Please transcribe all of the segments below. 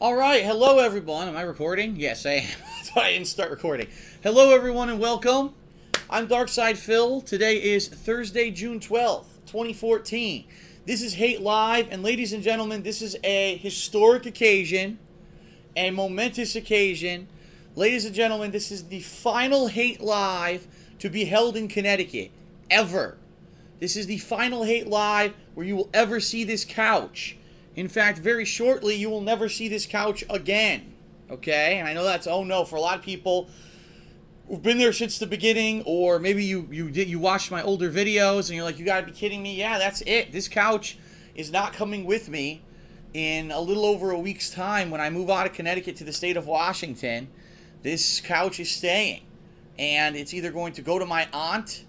All right, hello everyone. Am I recording? Yes, I am. That's why I didn't start recording. Hello everyone and welcome. I'm Darkside Phil. Today is Thursday, June 12th, 2014. This is Hate Live, and ladies and gentlemen, this is a historic occasion, a momentous occasion. Ladies and gentlemen, this is the final Hate Live to be held in Connecticut, ever. This is the final Hate Live where you will ever see this couch. In fact, very shortly, you will never see this couch again. Okay? And I know that's, oh no, for a lot of people who've been there since the beginning, or maybe you watched my older videos and you're like, you gotta be kidding me. Yeah, that's it. This couch is not coming with me in a little over a week's time when I move out of Connecticut to the state of Washington. This couch is staying. And it's either going to go to my aunt.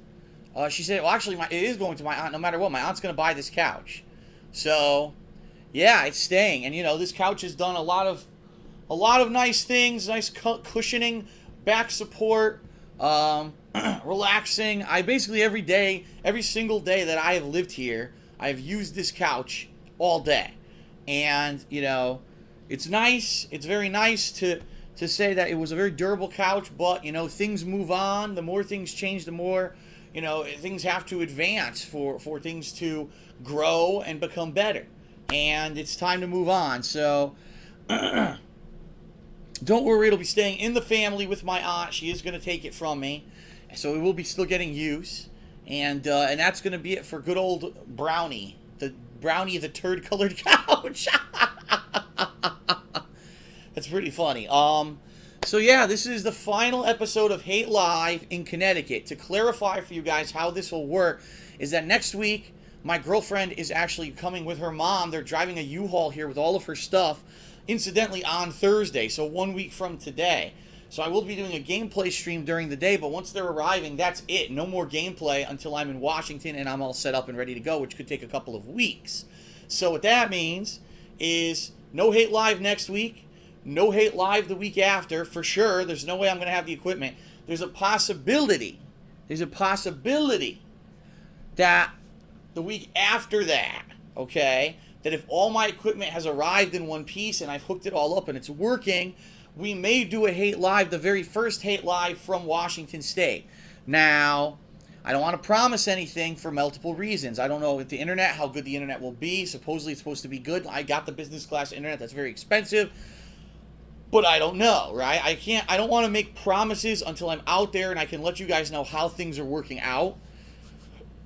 She said, well, actually, it is going to my aunt no matter what. My aunt's going to buy this couch. So, yeah, it's staying. And, you know, this couch has done a lot of nice things, nice cushioning, back support, relaxing. I basically, every single day that I have lived here, I've used this couch all day. And, you know, it's nice. It's very nice to say that it was a very durable couch, but, you know, things move on. The more things change, the more, you know, things have to advance for things to grow and become better. And it's time to move on. So, don't worry, it'll be staying in the family with my aunt. She is going to take it from me. So it will be still getting use. And that's going to be it for good old Brownie. The turd-colored couch. That's pretty funny. So yeah, this is the final episode of Hate Live in Connecticut. To clarify for you guys how this will work is that next week, my girlfriend is actually coming with her mom. They're driving a U-Haul here with all of her stuff, incidentally, on Thursday, so 1 week from today. So I will be doing a gameplay stream during the day, but once they're arriving, that's it. No more gameplay until I'm in Washington and I'm all set up and ready to go, which could take a couple of weeks. So what that means is no Hate Live next week. No Hate Live the week after, for sure. There's no way I'm going to have the equipment. There's a possibility that the week after that, okay, that if all my equipment has arrived in one piece and I've hooked it all up and it's working, we may do a Hate Live, the very first Hate Live from Washington State. Now, I don't want to promise anything for multiple reasons. I don't know if the internet, how good the internet will be. Supposedly it's supposed to be good. I got the business class internet. That's very expensive. But I don't know, right? I don't want to make promises until I'm out there and I can let you guys know how things are working out.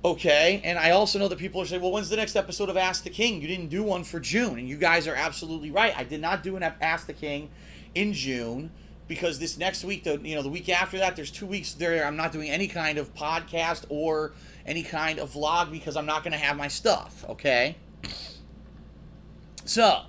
Okay, and I also know that people are saying, well, when's the next episode of Ask the King? You didn't do one for June, and you guys are absolutely right. I did not do an Ask the King in June because this next week, the week after that, there's 2 weeks there. I'm not doing any kind of podcast or any kind of vlog because I'm not going to have my stuff, okay? So,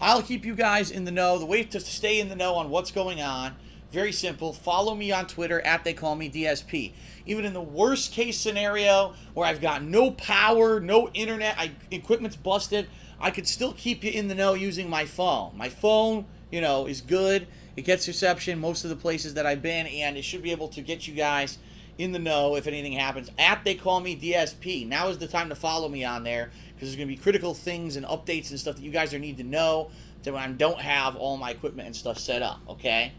I'll keep you guys in the know. The way to stay in the know on what's going on, very simple. Follow me on Twitter @TheyCallMeDSP. Even in the worst case scenario where I've got no power, no internet, equipment's busted, I could still keep you in the know using my phone. My phone, you know, is good. It gets reception most of the places that I've been, and it should be able to get you guys in the know if anything happens. @TheyCallMeDSP. Now is the time to follow me on there because there's going to be critical things and updates and stuff that you guys need to know that when I don't have all my equipment and stuff set up, okay?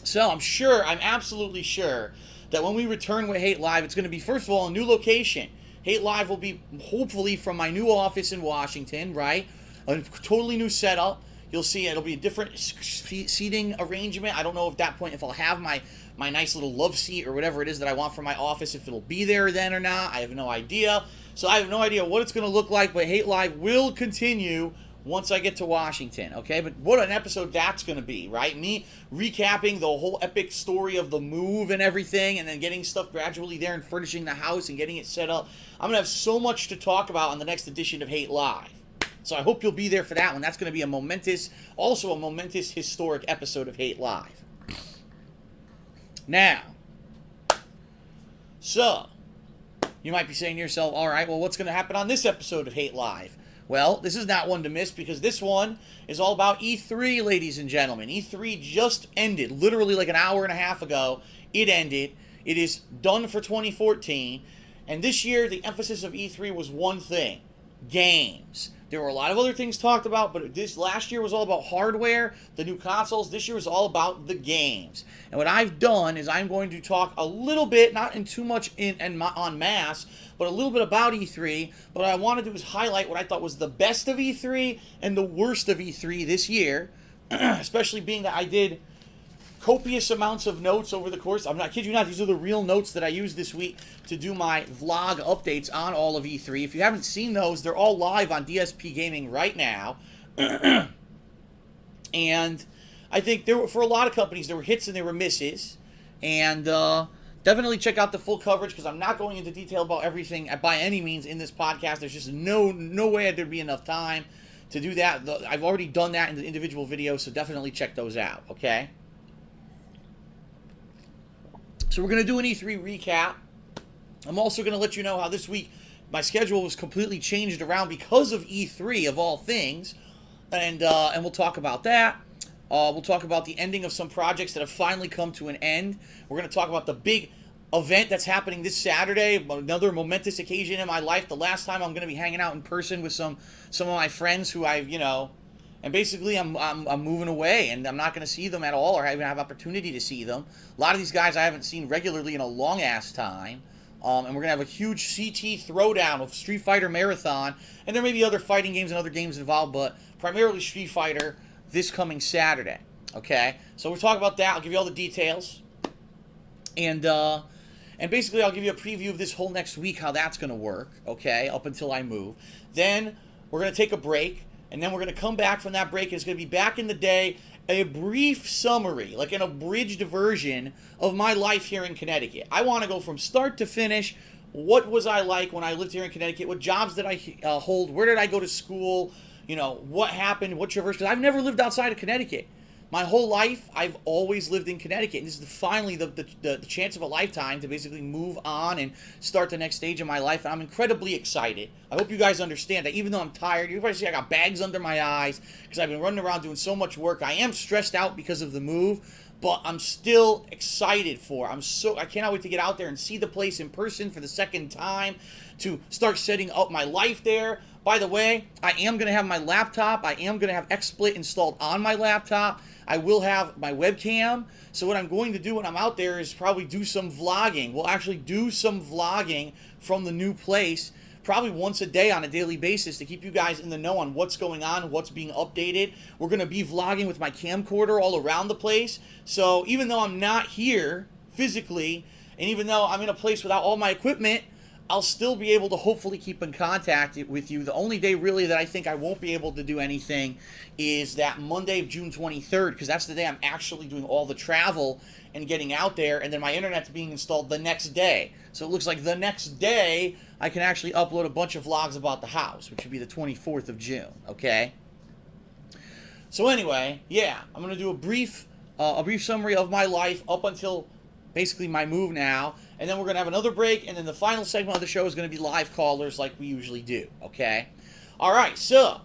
So I'm absolutely sure that when we return with Hate Live, it's going to be, first of all, a new location. Hate Live will be hopefully from my new office in Washington, right? A totally new setup. You'll see it'll be a different seating arrangement. I don't know at that point if I'll have my nice little love seat or whatever it is that I want for my office, if it'll be there then or not. I have no idea. So I have no idea what it's going to look like, but Hate Live will continue once I get to Washington, okay? But what an episode that's going to be, right? Me recapping the whole epic story of the move and everything, and then getting stuff gradually there and furnishing the house and getting it set up. I'm going to have so much to talk about on the next edition of Hate Live. So I hope you'll be there for that one. That's going to be a momentous historic episode of Hate Live. Now, so, you might be saying to yourself, all right, well, what's going to happen on this episode of Hate Live? Well, this is not one to miss because this one is all about E3, ladies and gentlemen. E3 just ended, literally like an hour and a half ago. It ended. It is done for 2014. And this year, the emphasis of E3 was one thing: games. There were a lot of other things talked about, but this last year was all about hardware, the new consoles. This year was all about the games. And what I've done is I'm going to talk a little bit, not in too much en masse, but a little bit about E3. But what I want to do is highlight what I thought was the best of E3 and the worst of E3 this year, especially being that I did copious amounts of notes over the course. I'm not kidding you not. These are the real notes that I used this week to do my vlog updates on all of E3. If you haven't seen those, they're all live on DSP Gaming right now. And I think for a lot of companies, there were hits and there were misses. And definitely check out the full coverage, because I'm not going into detail about everything by any means in this podcast. There's just no way there'd be enough time to do that. I've already done that in the individual videos, so definitely check those out, okay? So we're going to do an E3 recap. I'm also going to let you know how this week my schedule was completely changed around because of E3 of all things. And we'll talk about that. We'll talk about the ending of some projects that have finally come to an end. We're going to talk about the big event that's happening this Saturday, another momentous occasion in my life. The last time I'm going to be hanging out in person with some of my friends who I've, and basically I'm moving away, and I'm not going to see them at all, or even have opportunity to see them. A lot of these guys I haven't seen regularly in a long-ass time. And we're going to have a huge CT throwdown of Street Fighter Marathon, and there may be other fighting games and other games involved, but primarily Street Fighter this coming Saturday. Okay? So we'll talk about that. I'll give you all the details. And basically I'll give you a preview of this whole next week, how that's going to work, okay, up until I move. Then we're going to take a break. And then we're going to come back from that break. It's going to be back in the day, a brief summary, like an abridged version of my life here in Connecticut. I want to go from start to finish. What was I like when I lived here in Connecticut? What jobs did I hold? Where did I go to school? What happened? What traversed? Because I've never lived outside of Connecticut. My whole life, I've always lived in Connecticut. And this is finally the chance of a lifetime to basically move on and start the next stage of my life. And I'm incredibly excited. I hope you guys understand that even though I'm tired, you probably see I got bags under my eyes because I've been running around doing so much work. I am stressed out because of the move, but I'm still excited for it. I cannot wait to get out there and see the place in person for the second time, to start setting up my life there. By the way, I am going to have my laptop. I am going to have XSplit installed on my laptop. I will have my webcam. So what I'm going to do when I'm out there is probably do some vlogging. We'll actually do some vlogging from the new place, probably once a day on a daily basis, to keep you guys in the know on what's going on, what's being updated. We're going to be vlogging with my camcorder all around the place. So even though I'm not here physically, and even though I'm in a place without all my equipment, I'll still be able to hopefully keep in contact with you. The only day really that I think I won't be able to do anything is that Monday of June 23rd, because that's the day I'm actually doing all the travel and getting out there, and then my internet's being installed the next day. So it looks like the next day I can actually upload a bunch of vlogs about the house, which would be the 24th of June, okay? So anyway, yeah, I'm going to do a brief summary of my life up until basically my move now, and then we're going to have another break, and then the final segment of the show is going to be live callers like we usually do, okay? All right, so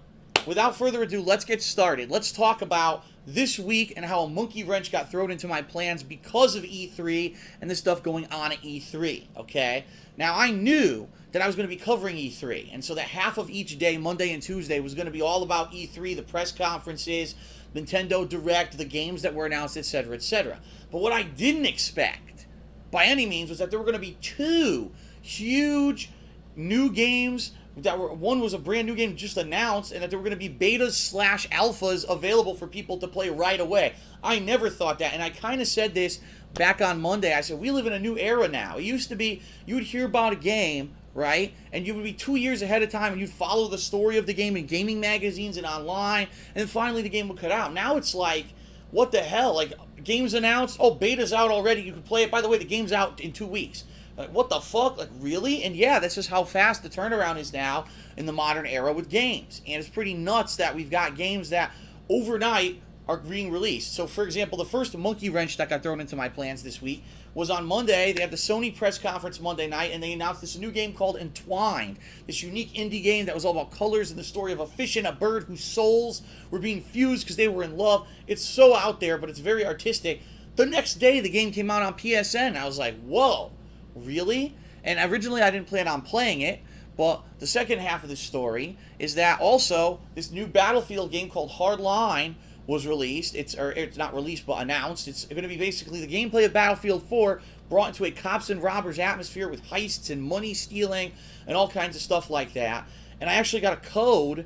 without further ado, let's get started. Let's talk about this week and how a monkey wrench got thrown into my plans because of E3 and the stuff going on at E3, okay? Now, I knew that I was going to be covering E3, and so that half of each day, Monday and Tuesday, was going to be all about E3, the press conferences, Nintendo Direct, the games that were announced, etc., etc. But what I didn't expect, by any means, was that there were going to be two huge new games one was a brand new game just announced, and that there were going to be betas/alphas available for people to play right away. I never thought that, and I kind of said this back on Monday. I said, we live in a new era now. It used to be, you would hear about a game, right, and you would be 2 years ahead of time, and you'd follow the story of the game in gaming magazines and online, and then finally the game would cut out. Now it's like, what the hell? Like, game's announced, oh, beta's out already, you can play it. By the way, the game's out in 2 weeks. Like, what the fuck? Like, really? And yeah, that's just how fast the turnaround is now in the modern era with games. And it's pretty nuts that we've got games that overnight are being released. So, for example, the first monkey wrench that got thrown into my plans this week was on Monday. They had the Sony press conference Monday night, and they announced this new game called Entwined. This unique indie game that was all about colors and the story of a fish and a bird whose souls were being fused because they were in love. It's so out there, but it's very artistic. The next day, the game came out on PSN. I was like, whoa. Really? And originally I didn't plan on playing it, But the second half of the story is that also this new Battlefield game called Hardline was released. It's not released, but announced. It's going to be basically the gameplay of Battlefield 4 brought into a cops and robbers atmosphere with heists and money stealing and all kinds of stuff like that. And I actually got a code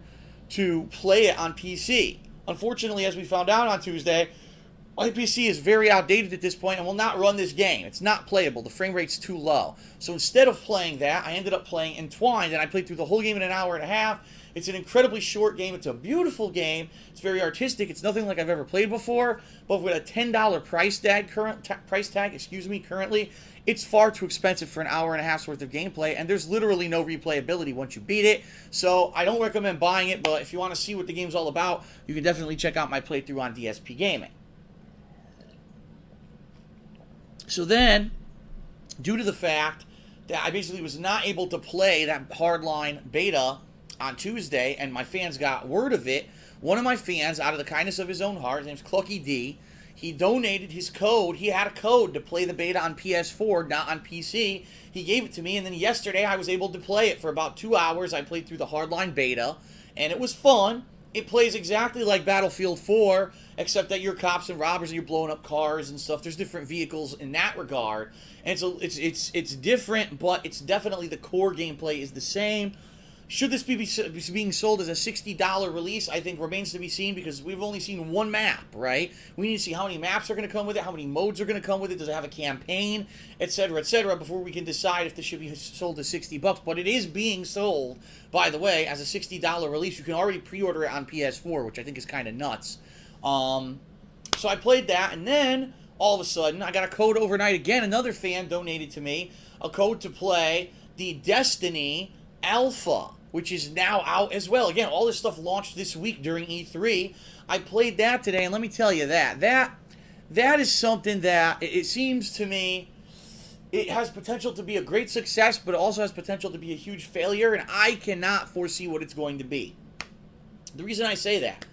to play it on PC. Unfortunately, as we found out on Tuesday, my PC is very outdated at this point and will not run this game. It's not playable. The frame rate's too low. So instead of playing that, I ended up playing Entwined, and I played through the whole game in an hour and a half. It's an incredibly short game. It's a beautiful game. It's very artistic. It's nothing like I've ever played before. But with a $10 price tag currently, it's far too expensive for an hour and a half's worth of gameplay, and there's literally no replayability once you beat it. So I don't recommend buying it, but if you want to see what the game's all about, you can definitely check out my playthrough on DSP Gaming. So then, due to the fact that I basically was not able to play that Hardline beta on Tuesday, and my fans got word of it, one of my fans, out of the kindness of his own heart, his name's Clucky D, he donated his code. He had a code to play the beta on PS4, not on PC. He gave it to me, and then yesterday I was able to play it for about 2 hours. I played through the Hardline beta, and it was fun. It plays exactly like Battlefield 4, except that you're cops and robbers and you're blowing up cars and stuff. There's different vehicles in that regard. And so it's different, but it's definitely the core gameplay is the same. Should this be being sold as a $60 release, I think remains to be seen, because we've only seen one map, right? We need to see how many maps are going to come with it, how many modes are going to come with it, does it have a campaign, etc., before we can decide if this should be sold as $60. But it is being sold, by the way, as a $60 release. You can already pre-order it on PS4, which I think is kind of nuts. So I played that, and then all of a sudden I got a code overnight again. Another fan donated to me a code to play the Destiny Alpha, which is now out as well. Again, all this stuff launched this week during E3. I played that today, and let me tell you that is something that it seems to me it has potential to be a great success, but it also has potential to be a huge failure, and I cannot foresee what it's going to be. The reason I say that,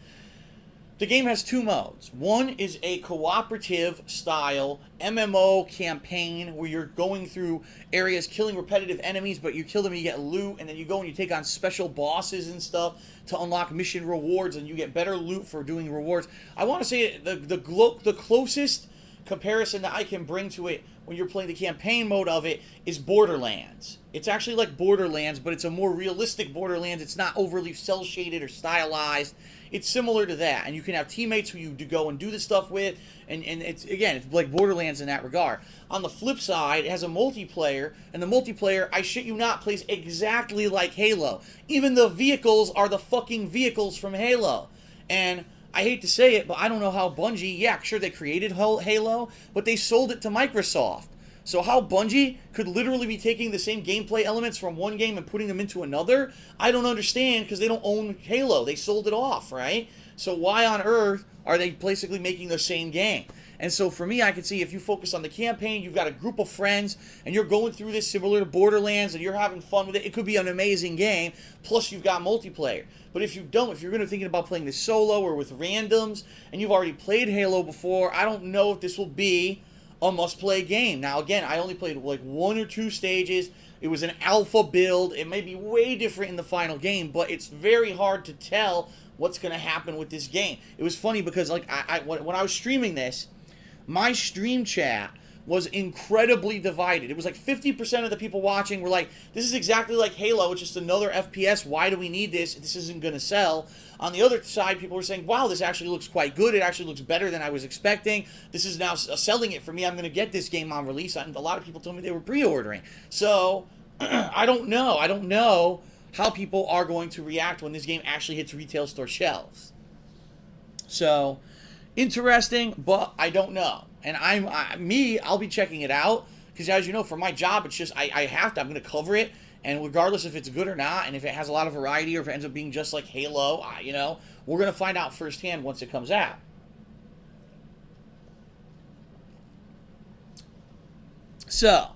the game has two modes. One is a cooperative style MMO campaign where you're going through areas killing repetitive enemies, but you kill them and you get loot, and then you go and you take on special bosses and stuff to unlock mission rewards, and you get better loot for doing rewards. I want to say the closest comparison that I can bring to it when you're playing the campaign mode of it is Borderlands. It's actually like Borderlands, but it's a more realistic Borderlands. It's not overly cel-shaded or stylized. It's similar to that, and you can have teammates who you go and do this stuff with, and it's like Borderlands in that regard. On the flip side, it has a multiplayer, and the multiplayer, I shit you not, plays exactly like Halo. Even the vehicles are the fucking vehicles from Halo. And I hate to say it, but I don't know how Bungie, yeah, sure, they created Halo, but they sold it to Microsoft. So how Bungie could literally be taking the same gameplay elements from one game and putting them into another, I don't understand, because they don't own Halo. They sold it off, right? So why on earth are they basically making the same game? And so for me, I can see if you focus on the campaign, you've got a group of friends, and you're going through this similar to Borderlands, and you're having fun with it, it could be an amazing game, plus you've got multiplayer. But if you don't, if you're going to thinking about playing this solo or with randoms, and you've already played Halo before, I don't know if this will be a must-play game. Now, again, I only played like 1 or 2 stages. It was an alpha build. It may be way different in the final game, but it's very hard to tell what's going to happen with this game. It was funny because like when I was streaming this, my stream chat was incredibly divided. It was like 50% of the people watching were like, this is exactly like Halo, it's just another FPS, why do we need this? This isn't going to sell. On the other side, people were saying, wow, this actually looks quite good, it actually looks better than I was expecting, this is now selling it for me, I'm going to get this game on release, and a lot of people told me they were pre-ordering. So, I don't know how people are going to react when this game actually hits retail store shelves. So, interesting, but I don't know. And I'll be checking it out, because as you know, for my job, it's just, I'm going to cover it, and regardless if it's good or not, and if it has a lot of variety, or if it ends up being just like Halo, we're going to find out firsthand once it comes out. So,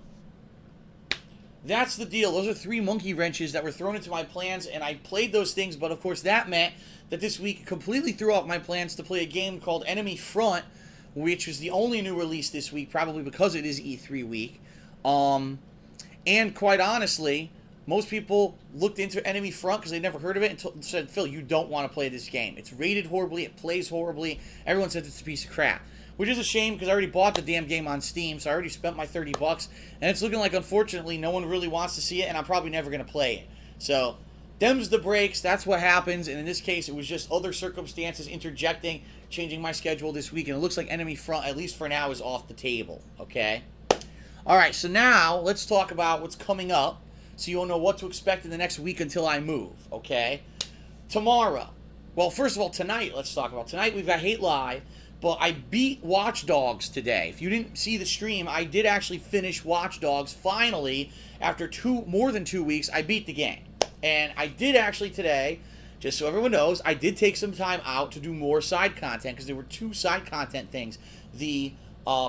that's the deal. Those are 3 monkey wrenches that were thrown into my plans, and I played those things, but of course that meant that this week completely threw off my plans to play a game called Enemy Front, which was the only new release this week, probably because it is E3 week. And quite honestly, Most people looked into Enemy Front because they'd never heard of it and said, Phil, you don't want to play this game. It's rated horribly. It plays horribly. Everyone says it's a piece of crap. Which is a shame because I already bought the damn game on Steam, so I already spent my $30. And it's looking like, unfortunately, no one really wants to see it, and I'm probably never going to play it. So, them's the breaks. That's what happens. And in this case, it was just other circumstances interjecting, changing my schedule this week. And it looks like Enemy Front, at least for now, is off the table. Okay? All right, so now let's talk about what's coming up so you'll know what to expect in the next week until I move, okay? Tomorrow. Well, first of all, tonight, let's talk about. Tonight, we've got Hate Live, but I beat Watch Dogs today. If you didn't see the stream, I did actually finish Watch Dogs. Finally, after more than 2 weeks, I beat the game. And I did actually today, just so everyone knows, I did take some time out to do more side content, because there were 2 side content things. The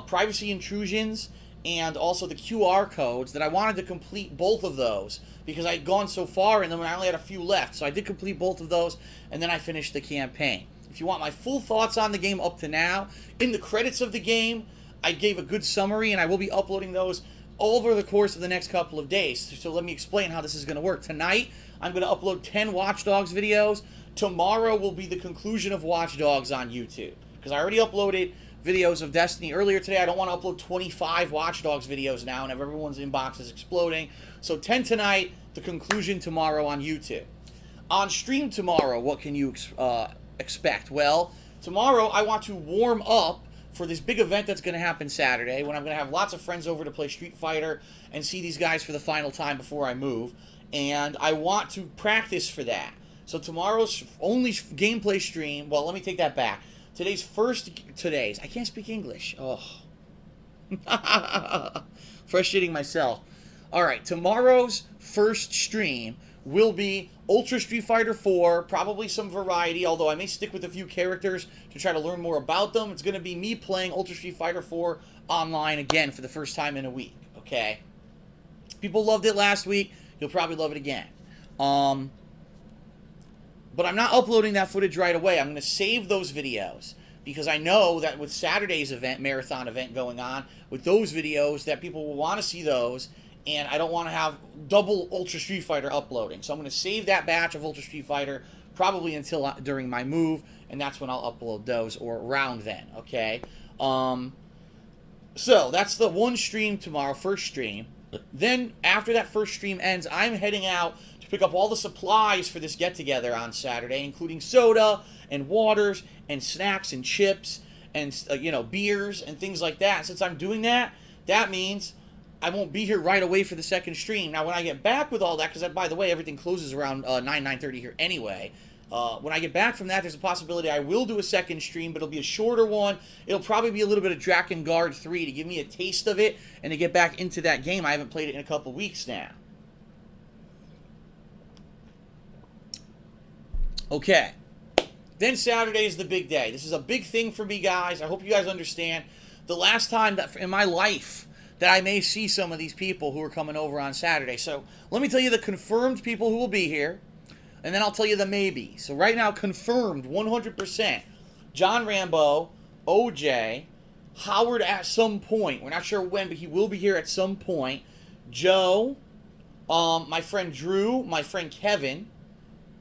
privacy intrusions and also the QR codes that I wanted to complete both of those because I had gone so far in them and I only had a few left. So I did complete both of those, and then I finished the campaign. If you want my full thoughts on the game up to now, in the credits of the game, I gave a good summary, and I will be uploading those over the course of the next couple of days. So let me explain how this is going to work. Tonight, I'm going to upload 10 Watch Dogs videos. Tomorrow will be the conclusion of Watch Dogs on YouTube, because I already uploaded videos of Destiny earlier today. I don't want to upload 25 Watch Dogs videos now and have everyone's inbox is exploding. So 10 tonight, the conclusion tomorrow on YouTube. On stream tomorrow, what can you expect? Well, tomorrow I want to warm up for this big event that's going to happen Saturday, when I'm going to have lots of friends over to play Street Fighter and see these guys for the final time before I move. And I want to practice for that. So tomorrow's only gameplay stream, well, let me take that back. Today's, I can't speak English. Oh. Frustrating myself. Alright, tomorrow's first stream will be Ultra Street Fighter 4, probably some variety, although I may stick with a few characters to try to learn more about them. It's going to be me playing Ultra Street Fighter 4 online again for the first time in a week, okay? People loved it last week. You'll probably love it again. But I'm not uploading that footage right away. I'm going to save those videos because I know that with Saturday's event, marathon event going on, with those videos, that people will want to see those, and I don't want to have double Ultra Street Fighter uploading. So I'm going to save that batch of Ultra Street Fighter probably until during my move, and that's when I'll upload those, or around then, okay? So that's the one stream tomorrow, first stream. Then, after that first stream ends, I'm heading out to pick up all the supplies for this get-together on Saturday, including soda and waters and snacks and chips and, beers and things like that. Since I'm doing that, that means I won't be here right away for the second stream. Now, when I get back with all that, because, by the way, everything closes around 9:30 here anyway. When I get back from that, there's a possibility I will do a second stream, but it'll be a shorter one. It'll probably be a little bit of Drakengard 3 to give me a taste of it and to get back into that game. I haven't played it in a couple weeks now. Okay. Then Saturday is the big day. This is a big thing for me, guys. I hope you guys understand. The last time that in my life that I may see some of these people who are coming over on Saturday. So let me tell you the confirmed people who will be here, and then I'll tell you the maybe. So right now, confirmed 100%. John Rambo, OJ, Howard at some point. We're not sure when, but he will be here at some point. Joe, my friend Drew, my friend Kevin,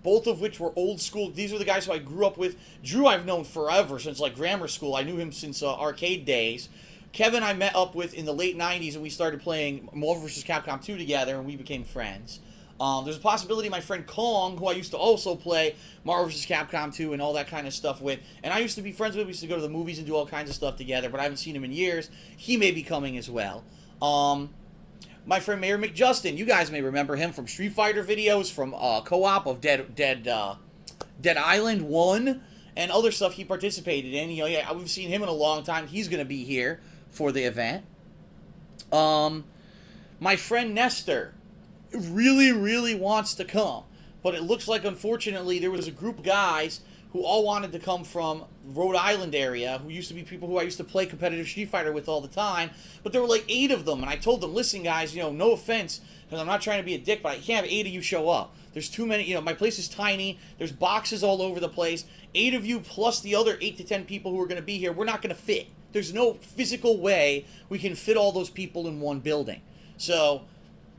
both of which were old school. These are the guys who I grew up with. Drew I've known forever, since like grammar school. I knew him since arcade days. Kevin I met up with in the late 90s, and we started playing Marvel vs. Capcom 2 together, and we became friends. There's a possibility my friend Kong, who I used to also play Marvel vs. Capcom 2 and all that kind of stuff with, and I used to be friends with. We used to go to the movies and do all kinds of stuff together, but I haven't seen him in years. He may be coming as well. My friend Mayor McJustin, you guys may remember him from Street Fighter videos, from co-op of Dead Island 1, and other stuff he participated in. Yeah, we've seen him in a long time. He's going to be here for the event. My friend Nestor really, really wants to come, but it looks like, unfortunately, there was a group of guys who all wanted to come from Rhode Island area, who used to be people who I used to play competitive Street Fighter with all the time, but there were like 8 of them, and I told them, listen guys, no offense, because I'm not trying to be a dick, but I can't have 8 of you show up. There's too many, my place is tiny, there's boxes all over the place, 8 of you plus the other 8 to 10 people who are going to be here, we're not going to fit. There's no physical way we can fit all those people in one building. So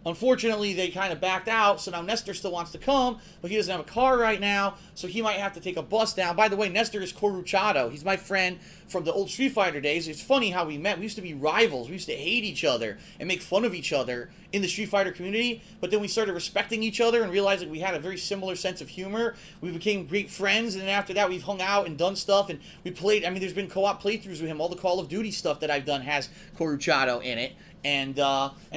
Unfortunately, they kind of backed out, so now Nestor still wants to come, but he doesn't have a car right now, so he might have to take a bus down. By the way, Nestor is Coruchado. He's my friend from the old Street Fighter days. It's funny how we met. We used to be rivals. We used to hate each other and make fun of each other in the Street Fighter community, but then we started respecting each other and realized that we had a very similar sense of humor. We became great friends, and then after that, we've hung out and done stuff, and we played. I mean, there's been co-op playthroughs with him. All the Call of Duty stuff that I've done has Coruchado in it. And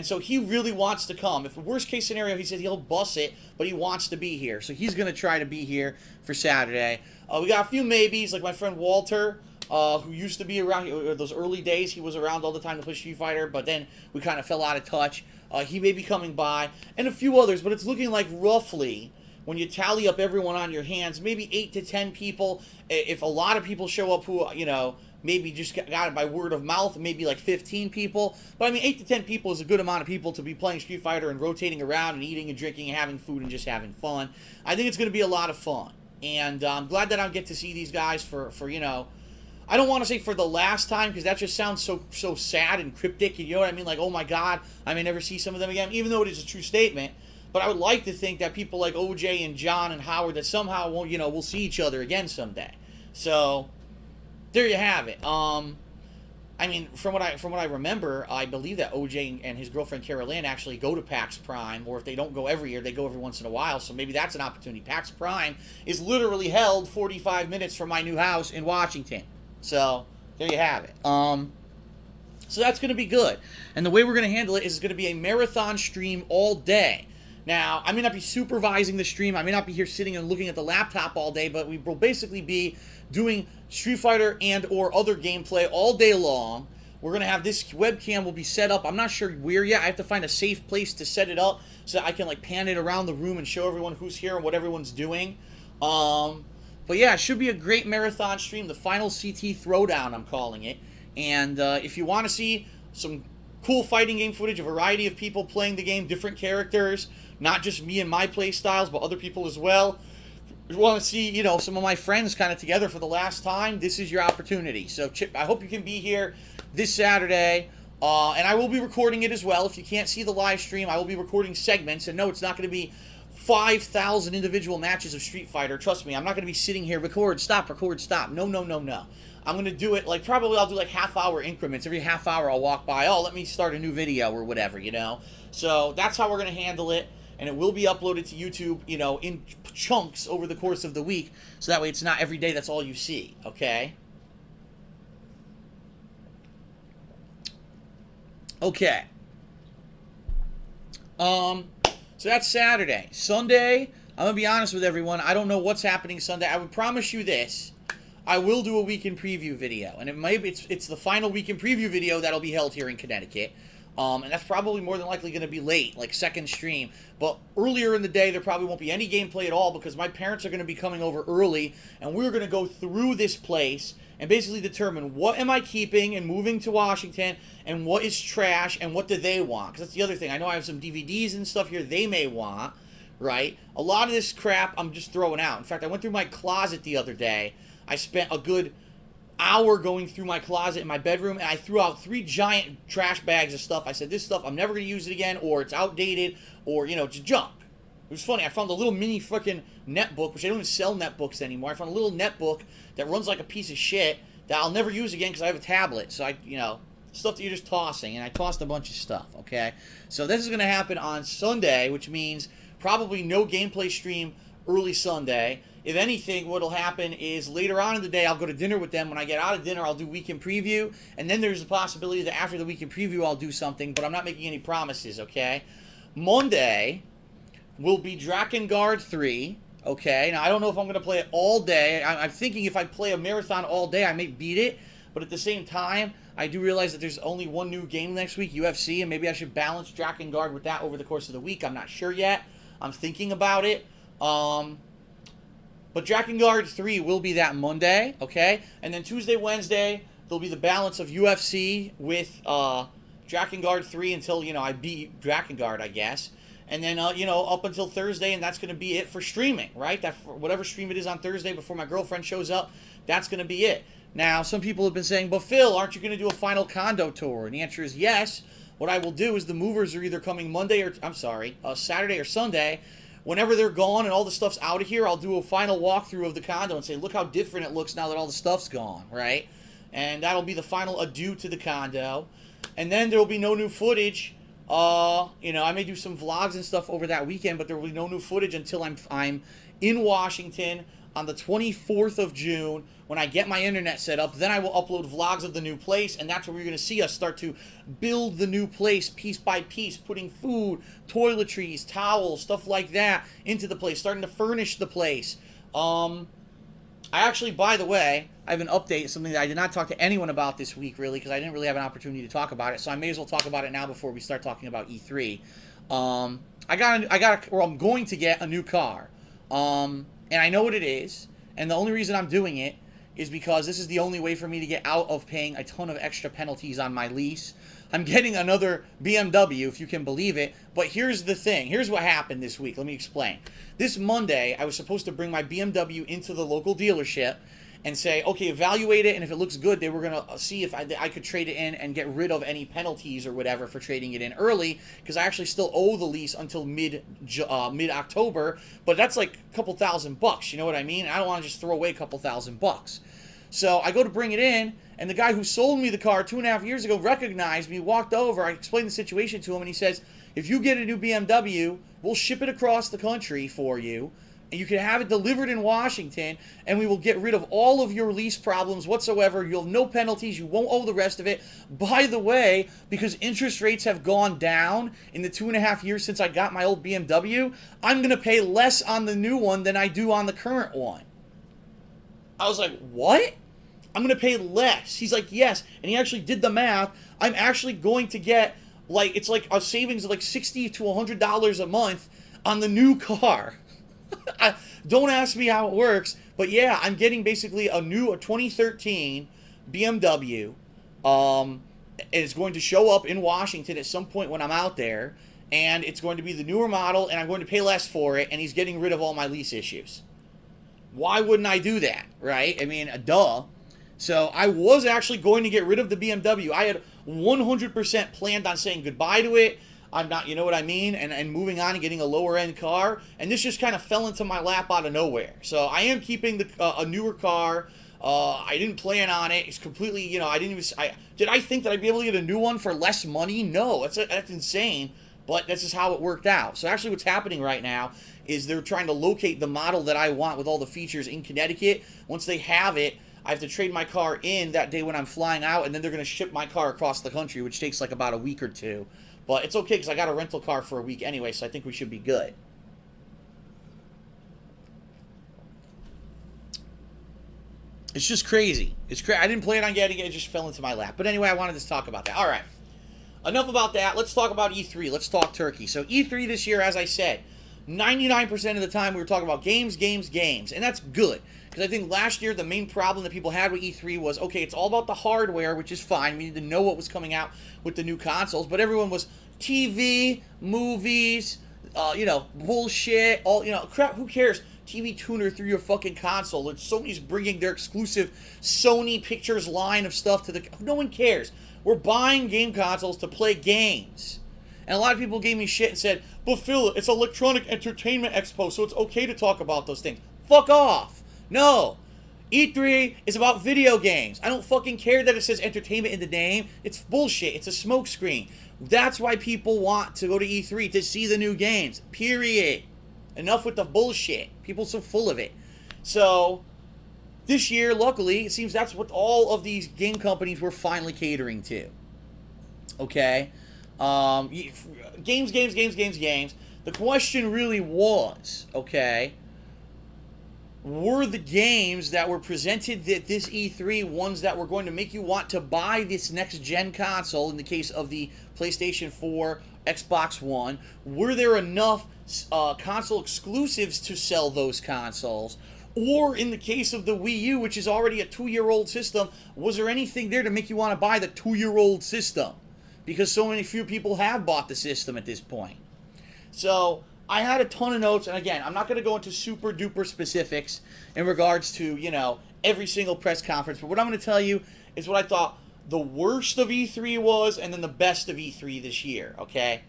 so he really wants to come. If the worst case scenario, he said he'll bus it, but he wants to be here. So he's going to try to be here for Saturday. We got a few maybes, like my friend Walter, who used to be around those early days. He was around all the time to play Street Fighter, but then we kind of fell out of touch. He may be coming by, and a few others, but it's looking like roughly, when you tally up everyone on your hands, maybe 8 to 10 people. If a lot of people show up who, maybe just got it by word of mouth, maybe like 15 people. But I mean, 8 to 10 people is a good amount of people to be playing Street Fighter and rotating around and eating and drinking and having food and just having fun. I think it's going to be a lot of fun. And I'm glad that I get to see these guys for I don't want to say for the last time, because that just sounds so sad and cryptic, you know what I mean? Like, oh my God, I may never see some of them again, even though it is a true statement. But I would like to think that people like OJ and John and Howard, that somehow we'll see each other again someday. So there you have it. I mean, from what I remember, I believe that OJ and his girlfriend Carol Ann actually go to PAX Prime, or if they don't go every year, they go every once in a while. So maybe that's an opportunity. PAX Prime is literally held 45 minutes from my new house in Washington. So there you have it. So that's going to be good. And the way we're going to handle it is it's going to be a marathon stream all day. Now, I may not be supervising the stream. I may not be here sitting and looking at the laptop all day, but we will basically be doing Street Fighter and or other gameplay all day long. We're going to have this webcam will be set up. I'm not sure where yet. I have to find a safe place to set it up so that I can like pan it around the room and show everyone who's here and what everyone's doing. But yeah, it should be a great marathon stream. The final CT Throwdown, I'm calling it. And if you want to see some cool fighting game footage, a variety of people playing the game, different characters, not just me and my play styles, but other people as well. If you want to see, some of my friends kind of together for the last time, this is your opportunity. So, Chip, I hope you can be here this Saturday. And I will be recording it as well. If you can't see the live stream, I will be recording segments. And no, it's not going to be 5,000 individual matches of Street Fighter. Trust me, I'm not going to be sitting here, record, stop. No. I'm going to do it, I'll do half-hour increments. Every half hour I'll walk by, let me start a new video or whatever, So that's how we're going to handle it. And it will be uploaded to YouTube, in chunks over the course of the week. So that way it's not every day that's all you see, okay? Okay. So that's Saturday. Sunday, I'm going to be honest with everyone. I don't know what's happening Sunday. I would promise you this. I will do a weekend preview video. And it's the final weekend preview video that'll be held here in Connecticut. And that's probably more than likely going to be late, like second stream. But earlier in the day, there probably won't be any gameplay at all because my parents are going to be coming over early. And we're going to go through this place and basically determine what am I keeping and moving to Washington and what is trash and what do they want. Because that's the other thing. I know I have some DVDs and stuff here they may want, right? A lot of this crap I'm just throwing out. In fact, I went through my closet the other day. I spent a good hour going through my closet in my bedroom, and I threw out 3 giant trash bags of stuff. I said, this stuff, I'm never going to use it again, or it's outdated, or, it's junk. It was funny. I found a little mini freaking netbook, which I don't even sell netbooks anymore. I found a little netbook that runs like a piece of shit that I'll never use again because I have a tablet. So stuff that you're just tossing, and I tossed a bunch of stuff, okay? So this is going to happen on Sunday, which means probably no gameplay stream early Sunday. If anything, what'll happen is later on in the day, I'll go to dinner with them. When I get out of dinner, I'll do weekend preview. And then there's a possibility that after the weekend preview, I'll do something. But I'm not making any promises, okay? Monday will be Drakengard 3, okay? Now, I don't know if I'm going to play it all day. I'm thinking if I play a marathon all day, I may beat it. But at the same time, I do realize that there's only one new game next week, UFC. And maybe I should balance Drakengard with that over the course of the week. I'm not sure yet. I'm thinking about it. But Drakengard 3 will be that Monday, okay? And then Tuesday, Wednesday, there'll be the balance of UFC with Drakengard 3 until, I beat Drakengard, I guess. And then, up until Thursday, and that's going to be it for streaming, right? Whatever stream it is on Thursday before my girlfriend shows up, that's going to be it. Now, some people have been saying, but Phil, aren't you going to do a final condo tour? And the answer is yes. what I will do is the movers are either coming Saturday or Sunday. Whenever they're gone and all the stuff's out of here, I'll do a final walkthrough of the condo and say, look how different it looks now that all the stuff's gone, right? And that'll be the final adieu to the condo. And then there will be no new footage. I may do some vlogs and stuff over that weekend, but there will be no new footage until I'm in Washington on the 24th of June when I get my internet set up. Then I will upload vlogs of the new place, and that's where we're going to see us start to build the new place piece by piece, putting food, toiletries, towels, stuff like that into the place, starting to furnish the place. I actually, by the way, I have an update, something that I did not talk to anyone about this week, really, because I didn't really have an opportunity to talk about it, so I may as well talk about it now before we start talking about E3. I'm going to get a new car, and I know what it is, and the only reason I'm doing it is because this is the only way for me to get out of paying a ton of extra penalties on my lease. I'm getting another BMW, if you can believe it. But here's the thing. Here's what happened this week. Let me explain. This Monday, I was supposed to bring my BMW into the local dealership and say, okay, evaluate it, and if it looks good, they were going to see if I could trade it in and get rid of any penalties or whatever for trading it in early, because I actually still owe the lease until mid-October, but that's like a couple $1,000, you know what I mean? I don't want to just throw away a couple $1,000. So I go to bring it in, and the guy who sold me the car 2.5 years ago recognized me, walked over, I explained the situation to him, and he says, if you get a new BMW, we'll ship it across the country for you, and you can have it delivered in Washington, and we will get rid of all of your lease problems whatsoever. You'll have no penalties. You won't owe the rest of it. By the way, because interest rates have gone down in the 2.5 years since I got my old BMW, I'm going to pay less on the new one than I do on the current one. I was like, what? I'm going to pay less. He's like, yes. And he actually did the math. I'm actually going to get, it's like a savings of like $60 to $100 a month on the new car. Don't ask me how it works, but yeah, I'm getting basically a 2013 BMW. It's going to show up in Washington at some point when I'm out there, and it's going to be the newer model, and I'm going to pay less for it, and he's getting rid of all my lease issues. Why wouldn't I do that, right? I mean, duh. So I was actually going to get rid of the BMW. I had 100% planned on saying goodbye to it. I'm not, you know what I mean? And moving on and getting a lower end car. And this just kind of fell into my lap out of nowhere. So I am keeping a newer car. I didn't plan on it. It's completely, did I think that I'd be able to get a new one for less money? No, that's insane. But this is how it worked out. So actually what's happening right now is they're trying to locate the model that I want with all the features in Connecticut. Once they have it, I have to trade my car in that day when I'm flying out, and then they're going to ship my car across the country, which takes like about a week or two. But it's okay because I got a rental car for a week anyway, so I think we should be good. It's just crazy. I didn't plan on getting it. It just fell into my lap. But anyway, I wanted to talk about that. All right. Enough about that. Let's talk about E3. Let's talk Turkey. So E3 this year, as I said, 99% of the time we were talking about games. And that's good. Because I think last year the main problem that people had with E3 was, okay, it's all about the hardware, which is fine. We need to know what was coming out with the new consoles. But everyone was TV, movies, bullshit, crap, who cares? TV tuner through your fucking console. And Sony's bringing their exclusive Sony Pictures line of stuff to no one cares. We're buying game consoles to play games. And a lot of people gave me shit and said, but Phil, it's Electronic Entertainment Expo, so it's okay to talk about those things. Fuck off. No. E3 is about video games. I don't fucking care that it says entertainment in the name. It's bullshit. It's a smokescreen. That's why people want to go to E3, to see the new games. Period. Enough with the bullshit. People are so full of it. So, this year, luckily, it seems that's what all of these game companies were finally catering to. Okay? Games. The question really was, okay, were the games that were presented at this E3 ones that were going to make you want to buy this next-gen console, in the case of the PlayStation 4, Xbox One? Were there enough console exclusives to sell those consoles? Or in the case of the Wii U, which is already a 2-year-old system, was there anything there to make you want to buy the 2-year-old system? Because so many few people have bought the system at this point. So I had a ton of notes, and again, I'm not going to go into super duper specifics in regards to, every single press conference, but what I'm going to tell you is what I thought the worst of E3 was, and then the best of E3 this year, okay?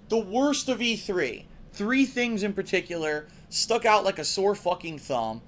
The worst of E3, three things in particular stuck out like a sore fucking thumb,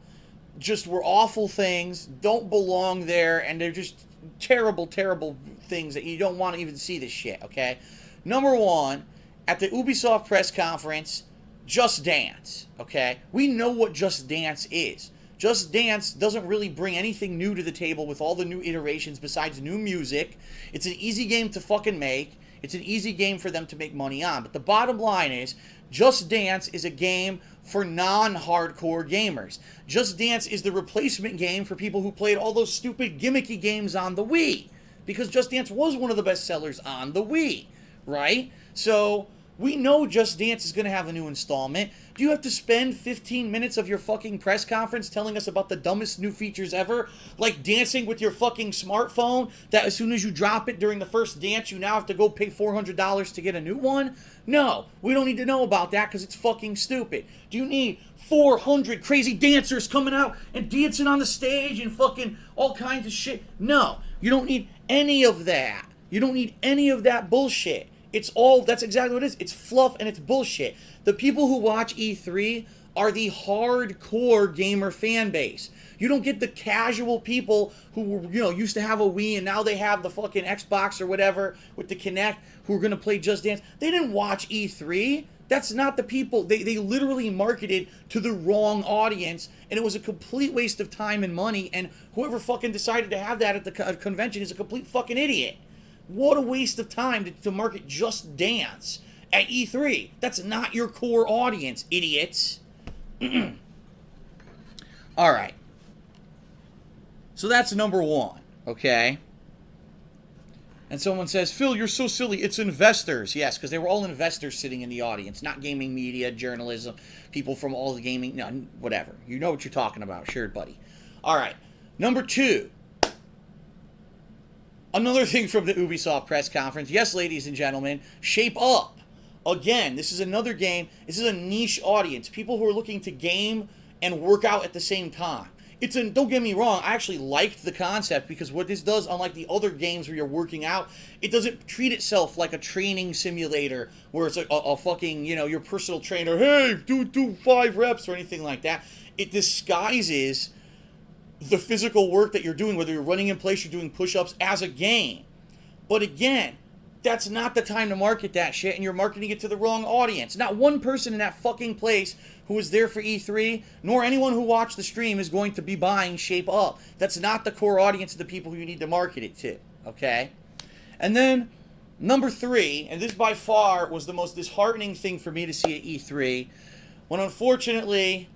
just were awful things, don't belong there, and they're just terrible, terrible things that you don't want to even see this shit, okay? Number one, at the Ubisoft press conference, Just Dance, okay? We know what Just Dance is. Just Dance doesn't really bring anything new to the table with all the new iterations besides new music. It's an easy game to fucking make. It's an easy game for them to make money on. But the bottom line is, Just Dance is a game for non-hardcore gamers. Just Dance is the replacement game for people who played all those stupid gimmicky games on the Wii. Because Just Dance was one of the best sellers on the Wii, right? So we know Just Dance is going to have a new installment. Do you have to spend 15 minutes of your fucking press conference telling us about the dumbest new features ever? Like dancing with your fucking smartphone, that as soon as you drop it during the first dance, you now have to go pay $400 to get a new one? No, we don't need to know about that because it's fucking stupid. Do you need 400 crazy dancers coming out and dancing on the stage and fucking all kinds of shit? No, you don't need any of that. You don't need any of that bullshit. That's exactly what it is. It's fluff and it's bullshit. The people who watch E3 are the hardcore gamer fan base. You don't get the casual people who, used to have a Wii and now they have the fucking Xbox or whatever with the Kinect who are going to play Just Dance. They didn't watch E3. That's not the people. They literally marketed to the wrong audience, and it was a complete waste of time and money, and whoever fucking decided to have that at the convention is a complete fucking idiot. What a waste of time to market Just Dance at E3. That's not your core audience, idiots. All right. So that's number one, okay? And someone says, Phil, you're so silly. It's investors. Yes, because they were all investors sitting in the audience, not gaming media, journalism, people from all the gaming, no, whatever. You know what you're talking about. Sure, buddy. All right. Number two. Another thing from the Ubisoft press conference. Yes, ladies and gentlemen, Shape Up. Again, this is another game. This is a niche audience. People who are looking to game and work out at the same time. Don't get me wrong, I actually liked the concept because what this does, unlike the other games where you're working out, it doesn't treat itself like a training simulator where it's a fucking, your personal trainer, hey, do 5 reps or anything like that. It disguises the physical work that you're doing, whether you're running in place, you're doing push-ups, as a game. But again, that's not the time to market that shit, and you're marketing it to the wrong audience. Not one person in that fucking place who was there for E3, nor anyone who watched the stream is going to be buying Shape Up. That's not the core audience of the people who you need to market it to, okay? And then, number 3, and this by far was the most disheartening thing for me to see at E3, when unfortunately,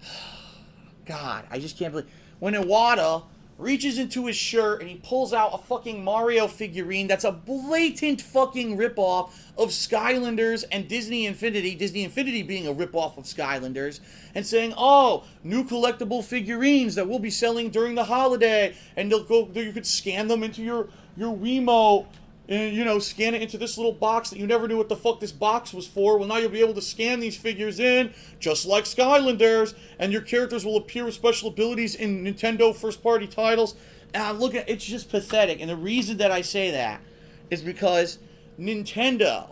God, I just can't believe, when Iwata reaches into his shirt and he pulls out a fucking Mario figurine that's a blatant fucking ripoff of Skylanders and Disney Infinity being a ripoff of Skylanders, and saying, oh, new collectible figurines that we'll be selling during the holiday, and you could scan them into your Wiimote, and, scan it into this little box that you never knew what the fuck this box was for. Well, now you'll be able to scan these figures in, just like Skylanders, and your characters will appear with special abilities in Nintendo first-party titles. And it's just pathetic. And the reason that I say that is because Nintendo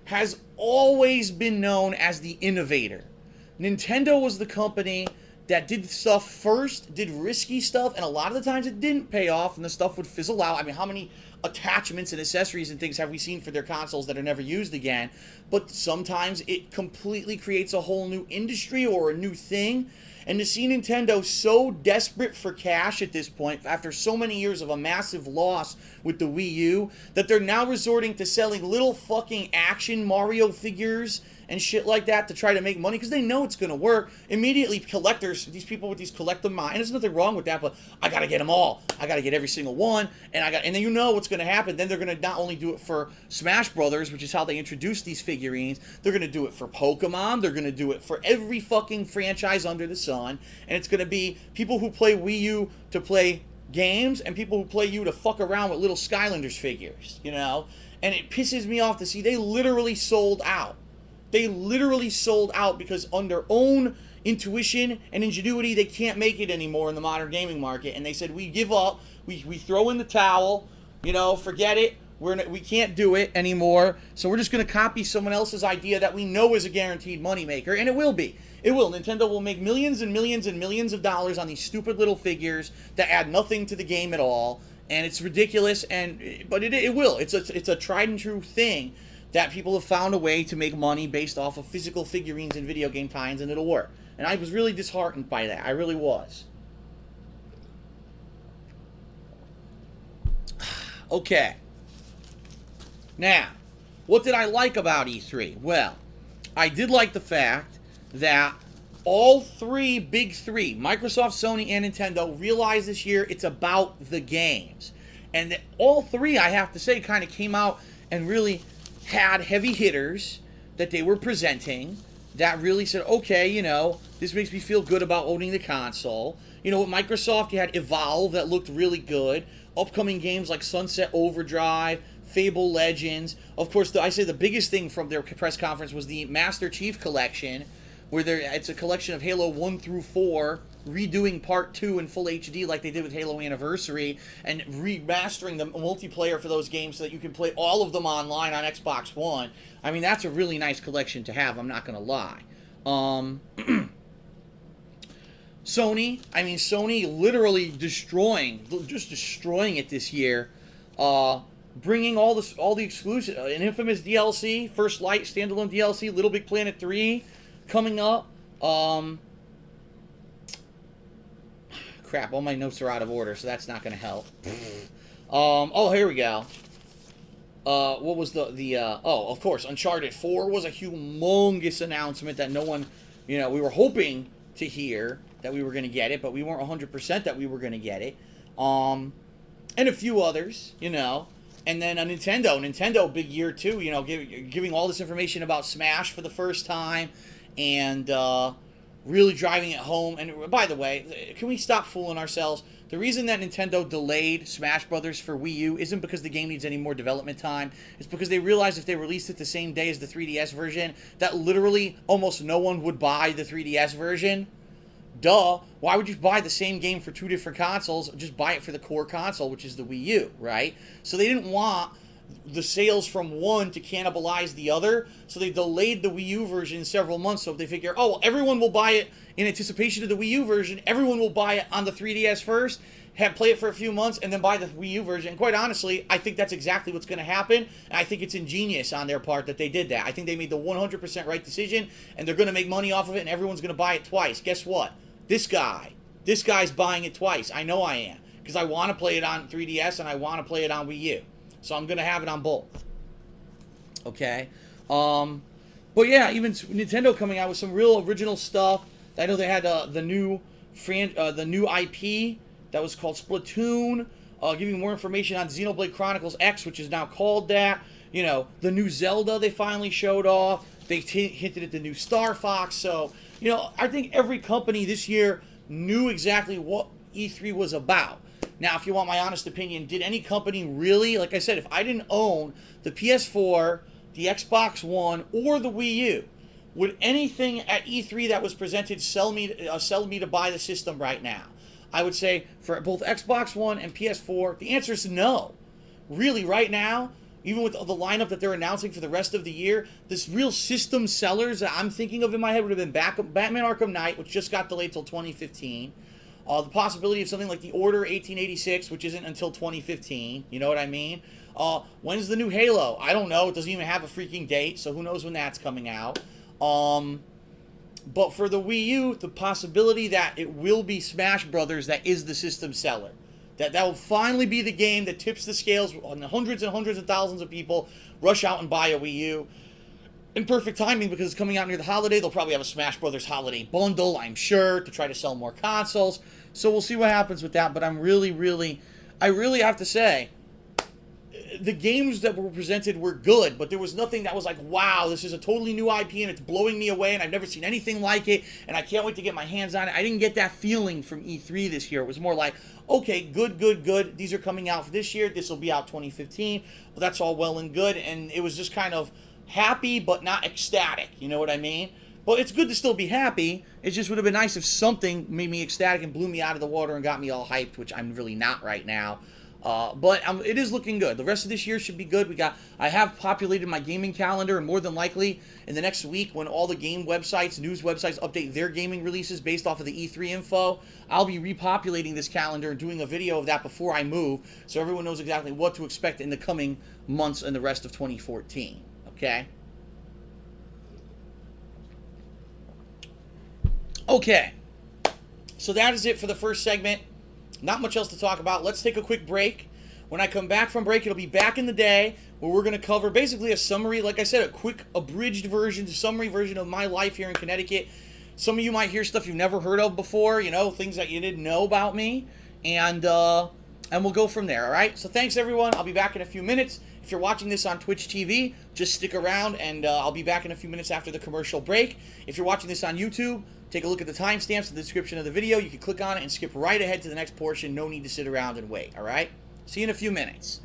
has always been known as the innovator. Nintendo was the company that did stuff first, did risky stuff, and a lot of the times it didn't pay off, and the stuff would fizzle out. I mean, how many attachments and accessories and things have we seen for their consoles that are never used again? But sometimes it completely creates a whole new industry or a new thing. And to see Nintendo so desperate for cash at this point, after so many years of a massive loss with the Wii U, that they're now resorting to selling little fucking action Mario figures and shit like that to try to make money because they know it's going to work. Immediately, collectors, these people with these collectible minds, and there's nothing wrong with that, but I got to get them all. I got to get every single one, and then you know what's going to happen. Then they're going to not only do it for Smash Brothers, which is how they introduced these figurines, they're going to do it for Pokemon, they're going to do it for every fucking franchise under the sun, and it's going to be people who play Wii U to play games and people who play you to fuck around with little Skylanders figures, And it pisses me off to see they literally sold out. They literally sold out because on their own intuition and ingenuity, they can't make it anymore in the modern gaming market. And they said, we give up, we throw in the towel, You know, forget it. We can't do it anymore. So we're just going to copy someone else's idea that we know is a guaranteed moneymaker, and it will be. It will. Nintendo will make millions and millions and millions of dollars on these stupid little figures that add nothing to the game at all, and it's ridiculous. But it will. It's a tried and true thing that people have found a way to make money based off of physical figurines and video game tie-ins, and it'll work. And I was really disheartened by that. I really was. Okay. Now, what did I like about E3? Well, I did like the fact that all three, big three, Microsoft, Sony, and Nintendo, realized this year it's about the games. And that all three, I have to say, kind of came out and really had heavy hitters that they were presenting that really said, okay, you know, this makes me feel good about owning the console. You know, with Microsoft, you had Evolve that looked really good. Upcoming games like Sunset Overdrive, Fable Legends. Of course, I say the biggest thing from their press conference was the Master Chief Collection, where it's a collection of Halo 1 through 4, redoing Part 2 in full HD like they did with Halo Anniversary, and remastering the multiplayer for those games so that you can play all of them online on Xbox One. I mean, that's a really nice collection to have, I'm not going to lie. Sony literally destroying it this year. Bringing all the exclusive, an Infamous DLC, First Light standalone DLC, Little Big Planet 3 coming up. Crap, all my notes are out of order, so that's not going to help. Oh, here we go. What was oh, of course, Uncharted 4 was a humongous announcement that no one, you know, we were hoping to hear that we were going to get it, but we weren't 100% that we were going to get it. And a few others, you know. And then a Nintendo big year too, you know, giving all this information about Smash for the first time, and really driving it home. And by the way, can we stop fooling ourselves? The reason that Nintendo delayed Smash Brothers for Wii U isn't because the game needs any more development time. It's because they realized if they released it the same day as the 3DS version, that literally almost no one would buy the 3DS version. Duh. Why would you buy the same game for two different consoles? Just buy it for the core console, which is the Wii U, right? So they didn't want the sales from one to cannibalize the other, so they delayed the Wii U version several months. So they figure, oh, well, everyone will buy it in anticipation of the Wii U version. Everyone will buy it on the 3DS first, play it for a few months, and then buy the Wii U version. And quite honestly, I think that's exactly what's going to happen. And I think it's ingenious on their part that they did that. I think they made the 100% right decision, and they're going to make money off of it, and everyone's going to buy it twice. Guess what? This guy's buying it twice. I know I am, because I want to play it on 3DS and I want to play it on Wii U. So I'm going to have it on both. Okay? But yeah, even Nintendo coming out with some real original stuff. I know they had the new IP that was called Splatoon, giving more information on Xenoblade Chronicles X, which is now called that. You know, the new Zelda they finally showed off. They hinted at the new Star Fox. So, you know, I think every company this year knew exactly what E3 was about. Now, if you want my honest opinion, did any company really, like I said, if I didn't own the PS4, the Xbox One, or the Wii U, would anything at E3 that was presented sell me to buy the system right now? I would say for both Xbox One and PS4, the answer is no. Really, right now, even with the lineup that they're announcing for the rest of the year, this real system sellers that I'm thinking of in my head would have been Batman Arkham Knight, which just got delayed till 2015. The possibility of something like The Order 1886, which isn't until 2015. You know what I mean? When's the new Halo? I don't know. It doesn't even have a freaking date, so who knows when that's coming out. But for the Wii U, the possibility that it will be Smash Brothers that is the system seller. That will finally be the game that tips the scales on hundreds and hundreds of thousands of people rush out and buy a Wii U. In perfect timing, because it's coming out near the holiday. They'll probably have a Smash Brothers holiday bundle, I'm sure, to try to sell more consoles. So we'll see what happens with that. But I really have to say, the games that were presented were good, but there was nothing that was like, wow, this is a totally new IP and it's blowing me away and I've never seen anything like it and I can't wait to get my hands on it. I didn't get that feeling from E3 this year. It was more like, okay, good. These are coming out for this year. This will be out 2015. Well, that's all well and good. And it was just kind of happy but not ecstatic. You know what I mean? But it's good to still be happy. It just would have been nice if something made me ecstatic and blew me out of the water and got me all hyped, which I'm really not right now. But it is looking good. The rest of this year should be good. I have populated my gaming calendar, and more than likely in the next week, when all the game websites, news websites update their gaming releases based off of the E3 info, I'll be repopulating this calendar and doing a video of that before I move, so everyone knows exactly what to expect in the coming months and the rest of 2014. Okay. Okay. So that is it for the first segment. Not much else to talk about. Let's take a quick break. When I come back from break, it'll be back in the day where we're going to cover basically a summary, like I said, a quick abridged version, summary version of my life here in Connecticut. Some of you might hear stuff you've never heard of before, things that you didn't know about me, and we'll go from there, all right? So thanks, everyone. I'll be back in a few minutes. If you're watching this on Twitch TV, just stick around, and I'll be back in a few minutes after the commercial break. If you're watching this on YouTube, take a look at the timestamps in the description of the video. You can click on it and skip right ahead to the next portion. No need to sit around and wait, all right? See you in a few minutes.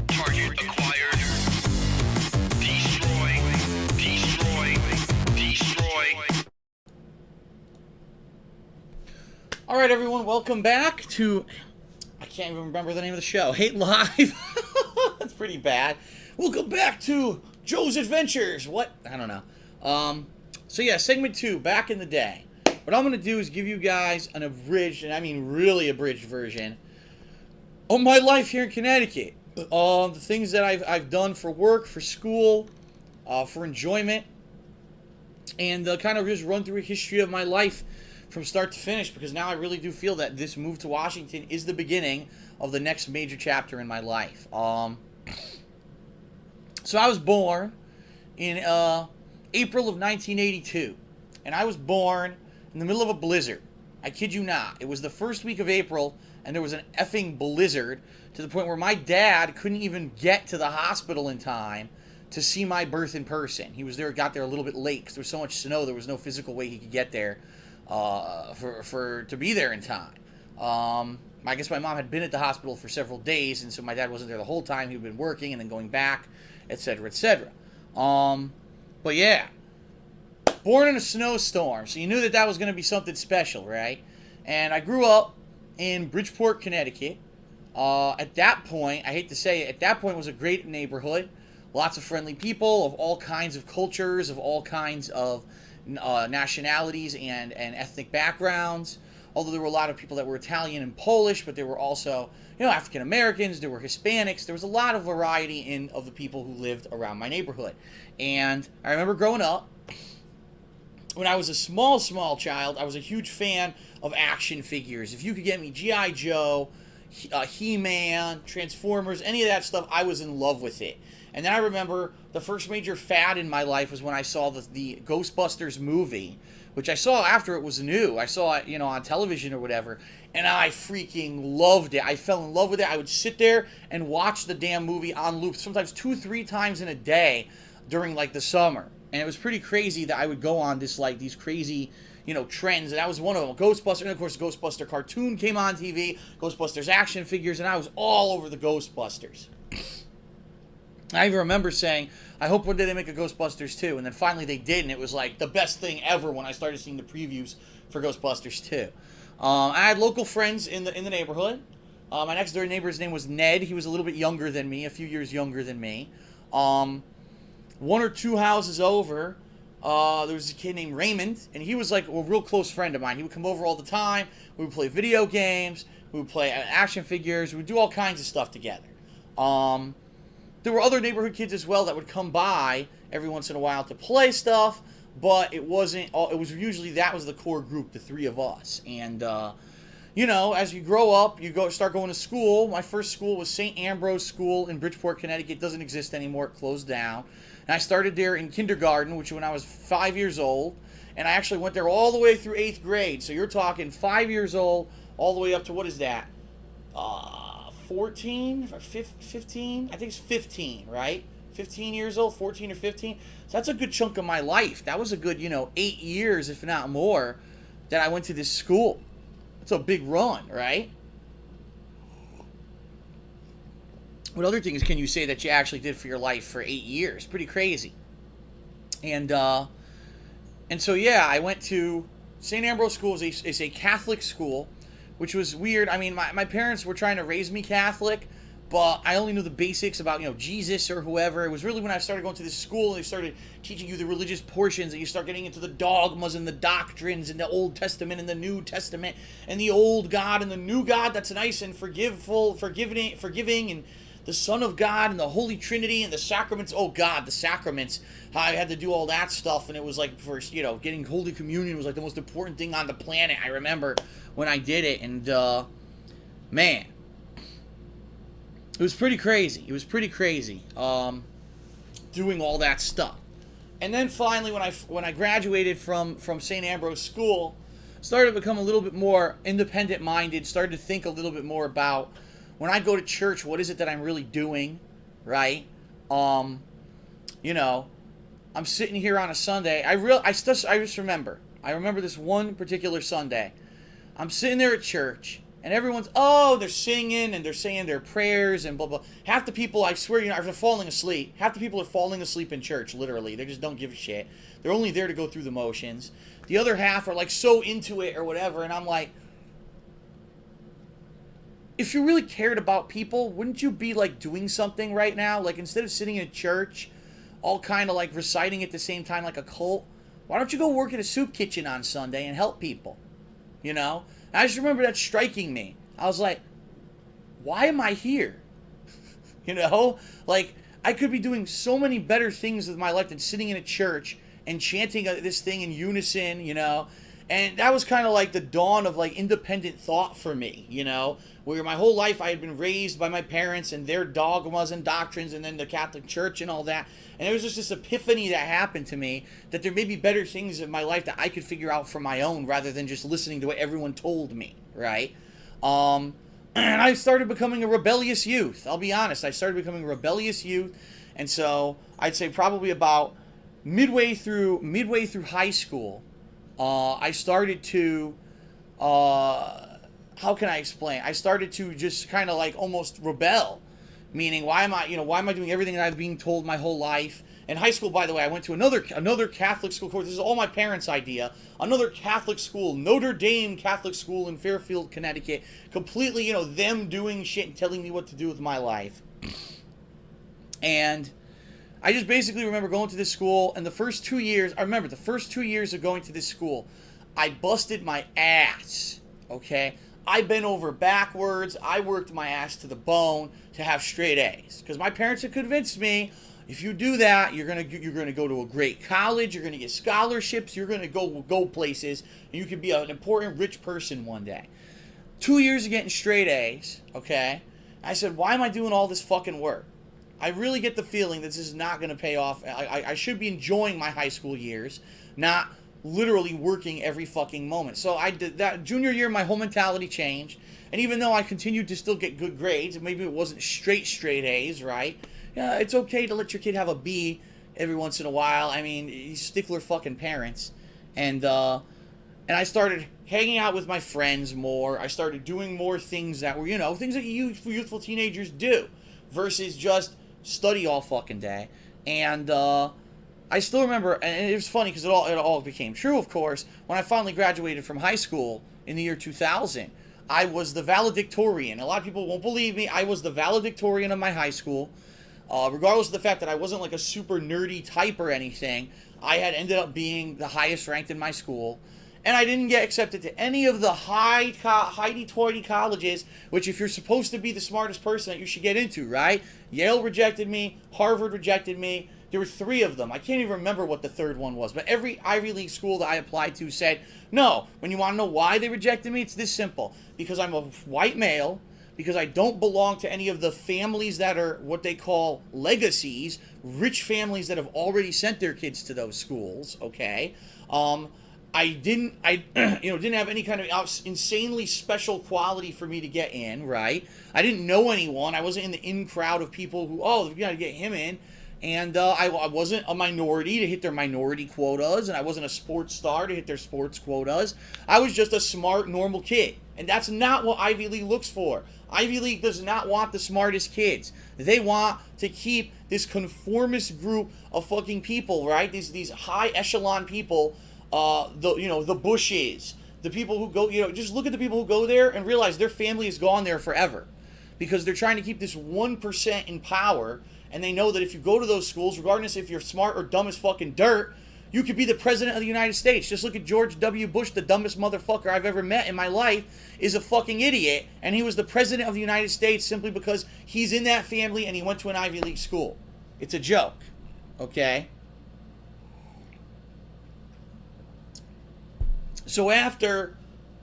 Target acquired. Destroy. Destroy. Destroy. All right, everyone, welcome back to, I can't even remember the name of the show, Hate Live. That's pretty bad. Welcome back to Joe's Adventures. What? I don't know. So yeah, segment 2, back in the day. What I'm going to do is give you guys an abridged, and I mean really abridged version of my life here in Connecticut. The things that I've done for work, for school, for enjoyment, and kind of just run through a history of my life from start to finish, because now I really do feel that this move to Washington is the beginning of the next major chapter in my life. So I was born in April of 1982, and I was born in the middle of a blizzard. I kid you not. It was the first week of April, and there was an effing blizzard to the point where my dad couldn't even get to the hospital in time to see my birth in person. He got there a little bit late because there was so much snow. There was no physical way he could get there to be there in time. I guess my mom had been at the hospital for several days, and so my dad wasn't there the whole time. He'd been working and then going back, etc., etc. But yeah, born in a snowstorm, so you knew that was going to be something special, right? And I grew up in Bridgeport, Connecticut. At that point, I hate to say it, at that point it was a great neighborhood. Lots of friendly people of all kinds of cultures, of all kinds of nationalities and ethnic backgrounds. Although there were a lot of people that were Italian and Polish, but there were also, African Americans, there were Hispanics. There was a lot of variety of the people who lived around my neighborhood. And I remember growing up, when I was a small child, I was a huge fan of action figures. If you could get me G.I. Joe, He-Man, Transformers, any of that stuff, I was in love with it. And then I remember the first major fad in my life was when I saw the Ghostbusters movie, which I saw after it was new. I saw it, on television or whatever, and I freaking loved it. I fell in love with it. I would sit there and watch the damn movie on loop, sometimes 2-3 times in a day during, the summer. And it was pretty crazy that I would go on these crazy, trends, and that was one of them. Ghostbusters, and of course the Ghostbuster cartoon came on TV, Ghostbusters action figures, and I was all over the Ghostbusters. I even remember saying, I hope one day they make a Ghostbusters 2, and then finally they did, and it was the best thing ever when I started seeing the previews for Ghostbusters 2. I had local friends in the neighborhood. My next door neighbor's name was Ned. He was a little bit younger than me, a few years younger than me. 1 or 2 houses over, there was a kid named Raymond, and he was a real close friend of mine. He would come over all the time. We would play video games. We would play action figures. We would do all kinds of stuff together. There were other neighborhood kids as well that would come by every once in a while to play stuff, but it wasn't. It was usually that was the core group, the 3 of us. And as you grow up, you start going to school. My first school was St. Ambrose School in Bridgeport, Connecticut. It doesn't exist anymore. It closed down. And I started there in kindergarten, which when I was 5 years old, and I actually went there all the way through 8th grade. So you're talking 5 years old all the way up to, what is that? 14 or 15? I think it's 15, right? 15 years old, 14 or 15. So that's a good chunk of my life. That was a good, 8 years, if not more, that I went to this school. It's a big run, right? What other things can you say that you actually did for your life for 8 years? Pretty crazy. And so, yeah, I went to St. Ambrose School. It's a Catholic school, which was weird. I mean, my parents were trying to raise me Catholic, but I only knew the basics about, Jesus or whoever. It was really when I started going to this school and they started teaching you the religious portions, and you start getting into the dogmas and the doctrines and the Old Testament and the New Testament and the old God and the new God that's nice and forgiving, and the Son of God and the Holy Trinity and the sacraments. Oh God, the sacraments. How I had to do all that stuff, and it was first, getting Holy Communion was the most important thing on the planet. I remember when I did it, and man, it was pretty crazy. It was pretty crazy doing all that stuff. And then finally, when I graduated from St. Ambrose School, started to become a little bit more independent-minded, started to think a little bit more about, when I go to church, what is it that I'm really doing, right? I'm sitting here on a Sunday. I just remember, I remember this one particular Sunday. I'm sitting there at church, and everyone's, they're singing, and they're saying their prayers, and blah, blah. Half the people, I swear, they're falling asleep. Half the people are falling asleep in church, literally. They just don't give a shit. They're only there to go through the motions. The other half are, like, so into it or whatever, and I'm like, if you really cared about people, wouldn't you be, like, doing something right now? Like, instead of sitting in church, all kind of, like, reciting at the same time like a cult, why don't you go work in a soup kitchen on Sunday and help people? You know? And I just remember that striking me. I was like, why am I here? You know? Like, I could be doing so many better things with my life than sitting in a church and chanting this thing in unison, you know? And that was kind of like the dawn of, like, independent thought for me, you know? Where my whole life I had been raised by my parents and their dogmas and doctrines and then the Catholic Church and all that. And there was just this epiphany that happened to me that there may be better things in my life that I could figure out for my own rather than just listening to what everyone told me, right? And I started becoming a rebellious youth. I'll be honest. I started becoming a rebellious youth. And so I'd say probably about midway through high school, I started to, how can I explain? I started to just kind of like almost rebel. Meaning, why am I doing everything that I've been told my whole life? In high school, by the way, I went to another Catholic school course. This is all my parents' idea. Another Catholic school, Notre Dame Catholic school in Fairfield, Connecticut. Completely, them doing shit and telling me what to do with my life. And I just basically remember going to this school, and the first 2 years of going to this school, I busted my ass, okay? I bent over backwards. I worked my ass to the bone to have straight A's. Because my parents had convinced me, if you do that, you're gonna go to a great college, you're gonna get scholarships, you're gonna go places, and you could be an important rich person one day. 2 years of getting straight A's, okay? I said, why am I doing all this fucking work? I really get the feeling that this is not gonna pay off. I should be enjoying my high school years, not literally working every fucking moment. So I did that. Junior year, my whole mentality changed. And even though I continued to still get good grades, maybe it wasn't straight A's, right? Yeah, it's okay to let your kid have a B every once in a while. I mean, stickler fucking parents. And I started hanging out with my friends more. I started doing more things that were, things that youthful teenagers do versus just study all fucking day. And, I still remember, and it was funny because it all became true, of course, when I finally graduated from high school in the year 2000. I was the valedictorian. A lot of people won't believe me. I was the valedictorian of my high school. Regardless of the fact that I wasn't like a super nerdy type or anything, I had ended up being the highest ranked in my school. And I didn't get accepted to any of the high-toity colleges, which if you're supposed to be the smartest person that you should get into, right? Yale rejected me. Harvard rejected me. There were 3 of them. I can't even remember what the third one was. But every Ivy League school that I applied to said, no. When you want to know why they rejected me, it's this simple. Because I'm a white male. Because I don't belong to any of the families that are what they call legacies. Rich families that have already sent their kids to those schools. Okay? I didn't have any kind of insanely special quality for me to get in, right? I didn't know anyone. I wasn't in the in crowd of people who, we got to get him in. And I wasn't a minority to hit their minority quotas, and I wasn't a sports star to hit their sports quotas. I was just a smart, normal kid. And that's not what Ivy League looks for. Ivy League does not want the smartest kids. They want to keep this conformist group of fucking people, right? These high echelon people, the Bushes, the people who go, just look at the people who go there and realize their family is gone there forever. Because they're trying to keep this 1% in power. And they know that if you go to those schools, regardless if you're smart or dumb as fucking dirt, you could be the president of the United States. Just look at George W. Bush, the dumbest motherfucker I've ever met in my life, is a fucking idiot. And he was the president of the United States simply because he's in that family and he went to an Ivy League school. It's a joke. Okay? So after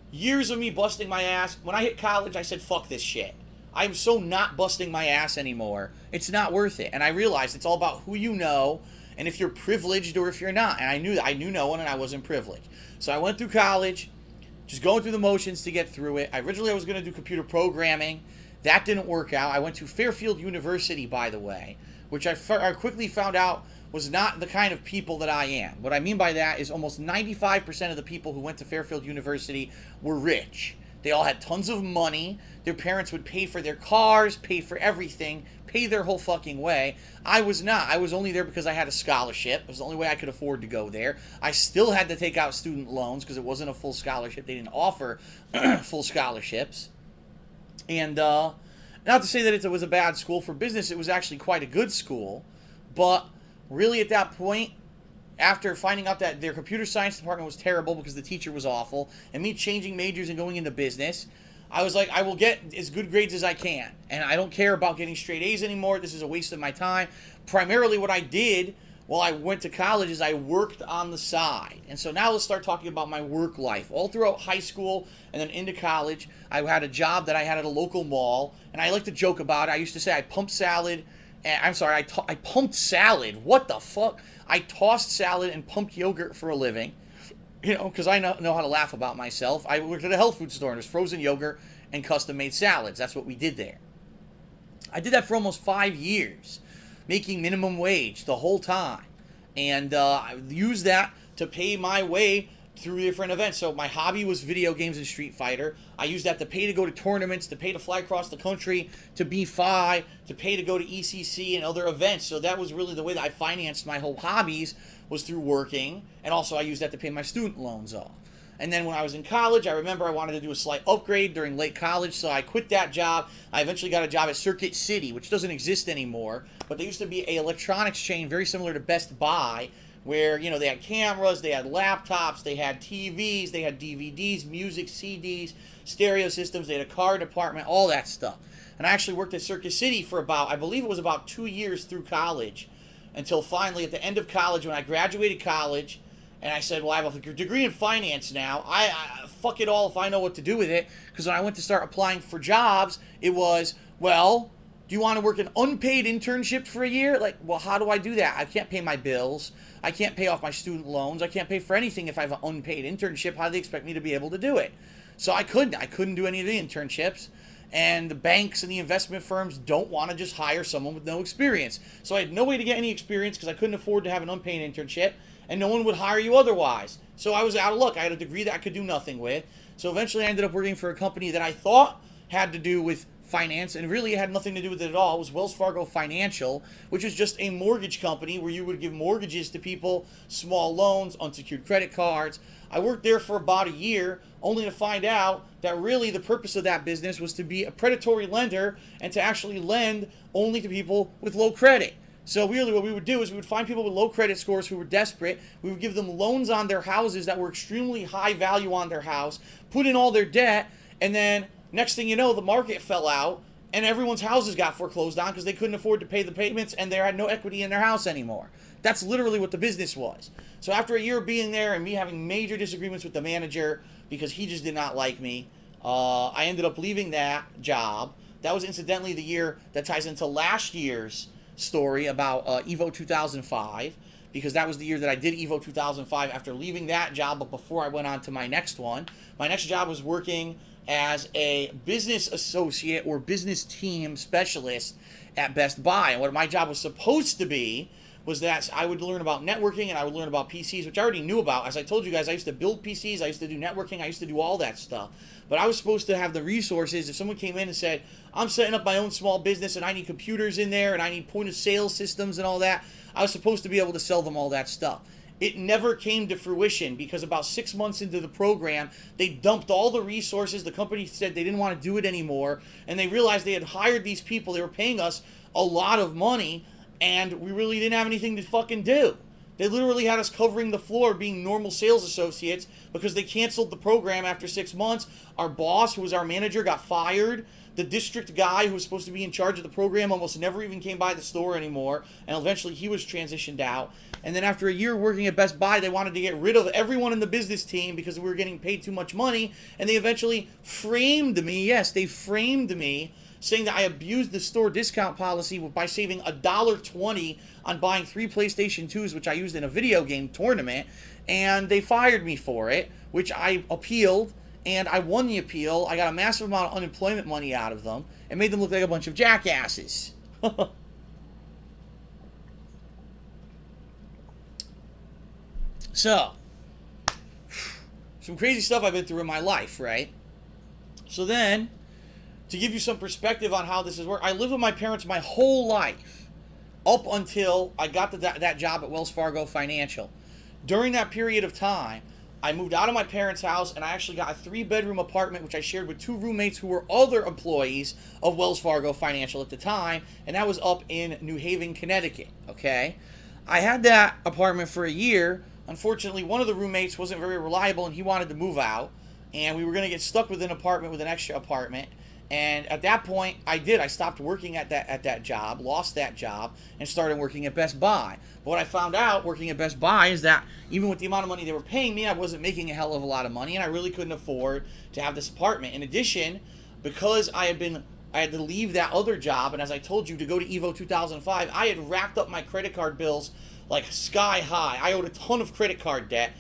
years of me busting my ass, when I hit college, I said, fuck this shit. I'm so not busting my ass anymore. It's not worth it. And I realized it's all about who you know and if you're privileged or if you're not. And I knew no one and I wasn't privileged. So I went through college, just going through the motions to get through it. Originally I was going to do computer programming. That didn't work out. I went to Fairfield University, by the way, which I quickly found out was not the kind of people that I am. What I mean by that is almost 95% of the people who went to Fairfield University were rich. They all had tons of money. Their parents would pay for their cars, pay for everything, pay their whole fucking way. I was not. I was only there because I had a scholarship. It was the only way I could afford to go there. I still had to take out student loans because it wasn't a full scholarship. They didn't offer full scholarships. And not to say that it was a bad school for business. It was actually quite a good school. But really at that point, after finding out that their computer science department was terrible because the teacher was awful, and me changing majors and going into business, I was like, I will get as good grades as I can. And I don't care about getting straight A's anymore. This is a waste of my time. Primarily what I did while I went to college is I worked on the side. And so now let's start talking about my work life. All throughout high school and then into college, I had a job that I had at a local mall. And I like to joke about it. I used to say I pumped salad. I'm sorry, I pumped salad. What the fuck? I tossed salad and pumped yogurt for a living, you know, because I know how to laugh about myself. I worked at a health food store and there's frozen yogurt and custom-made salads. That's what we did there. I did that for almost 5 years, making minimum wage the whole time. And I used that to pay my way through different events. So my hobby was video games and Street Fighter. I used that to pay to go to tournaments, to pay to fly across the country, to B5, to pay to go to ECC and other events. So that was really the way that I financed my whole hobbies, was through working. And also I used that to pay my student loans off. And then when I was in college, I remember I wanted to do a slight upgrade during late college, so I quit that job. I eventually got a job at Circuit City, which doesn't exist anymore, but there used to be an electronics chain very similar to Best Buy, where, you know, they had cameras, they had laptops, they had TVs, they had DVDs, music, CDs, stereo systems, they had a car department, all that stuff. And I actually worked at Circuit City for about, I believe it was about 2 years through college, until finally at the end of college, when I graduated college, and I said, well, I have a degree in finance now. I fuck it all if I know what to do with it. Because when I went to start applying for jobs, it was, well, do you want to work an unpaid internship for a year? Like, well, how do I do that? I can't pay my bills. I can't pay off my student loans. I can't pay for anything if I have an unpaid internship. How do they expect me to be able to do it? So I couldn't. I couldn't do any of the internships. And the banks and the investment firms don't want to just hire someone with no experience. So I had no way to get any experience because I couldn't afford to have an unpaid internship. And no one would hire you otherwise. So I was out of luck. I had a degree that I could do nothing with. So eventually I ended up working for a company that I thought had to do with finance, and really it had nothing to do with it at all. It was Wells Fargo Financial, which was just a mortgage company where you would give mortgages to people, small loans, unsecured credit cards. I worked there for about a year, only to find out that really the purpose of that business was to be a predatory lender and to actually lend only to people with low credit. So really what we would do is we would find people with low credit scores who were desperate. We would give them loans on their houses that were extremely high value on their house, put in all their debt, and then next thing you know, the market fell out and everyone's houses got foreclosed on because they couldn't afford to pay the payments and they had no equity in their house anymore. That's literally what the business was. So after a year of being there and me having major disagreements with the manager because he just did not like me, I ended up leaving that job. That was incidentally the year that ties into last year's story about Evo 2005, because that was the year that I did Evo 2005 after leaving that job, but before I went on to my next one. My next job was working as a business associate or business team specialist at Best Buy. And what my job was supposed to be was that I would learn about networking and I would learn about PCs, which I already knew about. As I told you guys, I used to build PCs, I used to do networking, I used to do all that stuff. But I was supposed to have the resources. If someone came in and said, I'm setting up my own small business and I need computers in there and I need point of sale systems and all that, I was supposed to be able to sell them all that stuff. It never came to fruition because about 6 months into the program, they dumped all the resources. The company said they didn't want to do it anymore. And they realized they had hired these people. They were paying us a lot of money. And we really didn't have anything to fucking do. They literally had us covering the floor being normal sales associates because they canceled the program after 6 months. Our boss, who was our manager, got fired. The district guy who was supposed to be in charge of the program almost never even came by the store anymore. And eventually he was transitioned out. And then after a year working at Best Buy, they wanted to get rid of everyone in the business team because we were getting paid too much money. And they eventually framed me. Yes, they framed me, saying that I abused the store discount policy by saving $1.20 on buying 3 PlayStation 2s, which I used in a video game tournament, and they fired me for it, which I appealed, and I won the appeal. I got a massive amount of unemployment money out of them, and made them look like a bunch of jackasses. So, some crazy stuff I've been through in my life, right? So then, to give you some perspective on how this has worked, I lived with my parents my whole life, up until I got that job at Wells Fargo Financial. During that period of time, I moved out of my parents' house, and I actually got a 3-bedroom apartment, which I shared with 2 roommates who were other employees of Wells Fargo Financial at the time, and that was up in New Haven, Connecticut, okay? I had that apartment for a year. Unfortunately, one of the roommates wasn't very reliable, and he wanted to move out, and we were going to get stuck with an apartment with an extra apartment. And at that point, I stopped working at that job, lost that job, and started working at Best Buy. But what I found out working at Best Buy is that even with the amount of money they were paying me, I wasn't making a hell of a lot of money, and I really couldn't afford to have this apartment. In addition, because I had to leave that other job, and as I told you, to go to Evo 2005, I had racked up my credit card bills like sky high. I owed a ton of credit card debt,